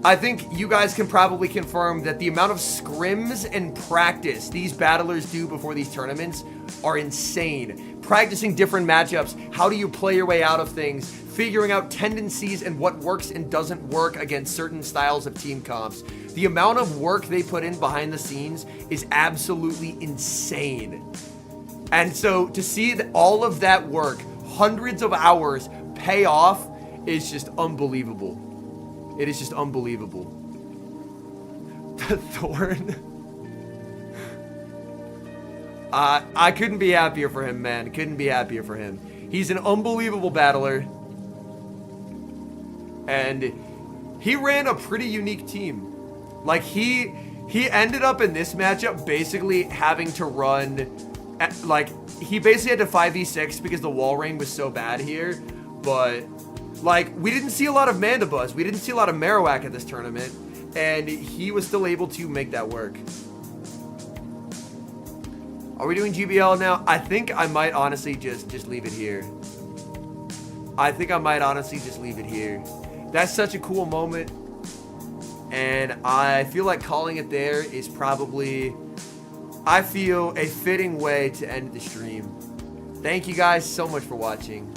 I think you guys can probably confirm that the amount of scrims and practice these battlers do before these tournaments are insane. Practicing different matchups, how do you play your way out of things, figuring out tendencies and what works and doesn't work against certain styles of team comps. The amount of work they put in behind the scenes is absolutely insane. And so to see that all of that work, hundreds of hours, pay off is just unbelievable. It is just unbelievable. Thorn. I couldn't be happier for him, man. Couldn't be happier for him. He's an unbelievable battler. And he ran a pretty unique team. Like, he ended up in this matchup basically having to run... Like, he basically had to 5v6 because the wall rain was so bad here. But, like, we didn't see a lot of Mandibuzz. We didn't see a lot of Marowak at this tournament. And he was still able to make that work. Are we doing GBL now? I think I might honestly just leave it here. I think I might honestly just leave it here. That's such a cool moment. And I feel like calling it there is probably... I feel a fitting way to end the stream. Thank you guys so much for watching.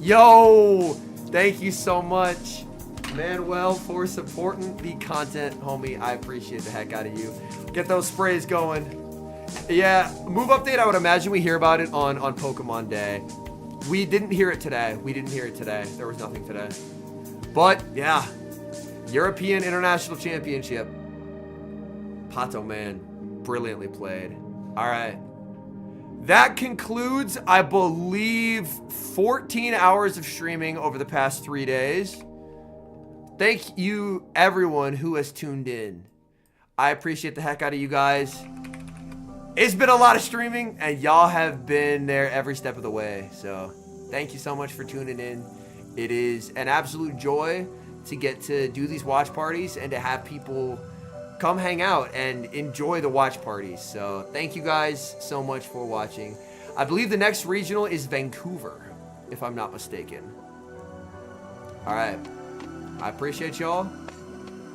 Yo! Thank you so much, Manuel, for supporting the content, homie. I appreciate the heck out of you. Get those sprays going. Yeah, move update, I would imagine we hear about it on Pokemon Day. We didn't hear it today. There was nothing today. But, yeah. European International Championship. Pato Man. Brilliantly played. Alright. That concludes, I believe, 14 hours of streaming over the past 3 days. Thank you, everyone who has tuned in. I appreciate the heck out of you guys. It's been a lot of streaming, and y'all have been there every step of the way. So, thank you so much for tuning in. It is an absolute joy to get to do these watch parties and to have people come hang out and enjoy the watch parties. So thank you guys so much for watching. I believe the next regional is Vancouver, if I'm not mistaken. All right. I appreciate y'all.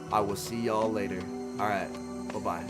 I will see y'all later. All right. Bye-bye.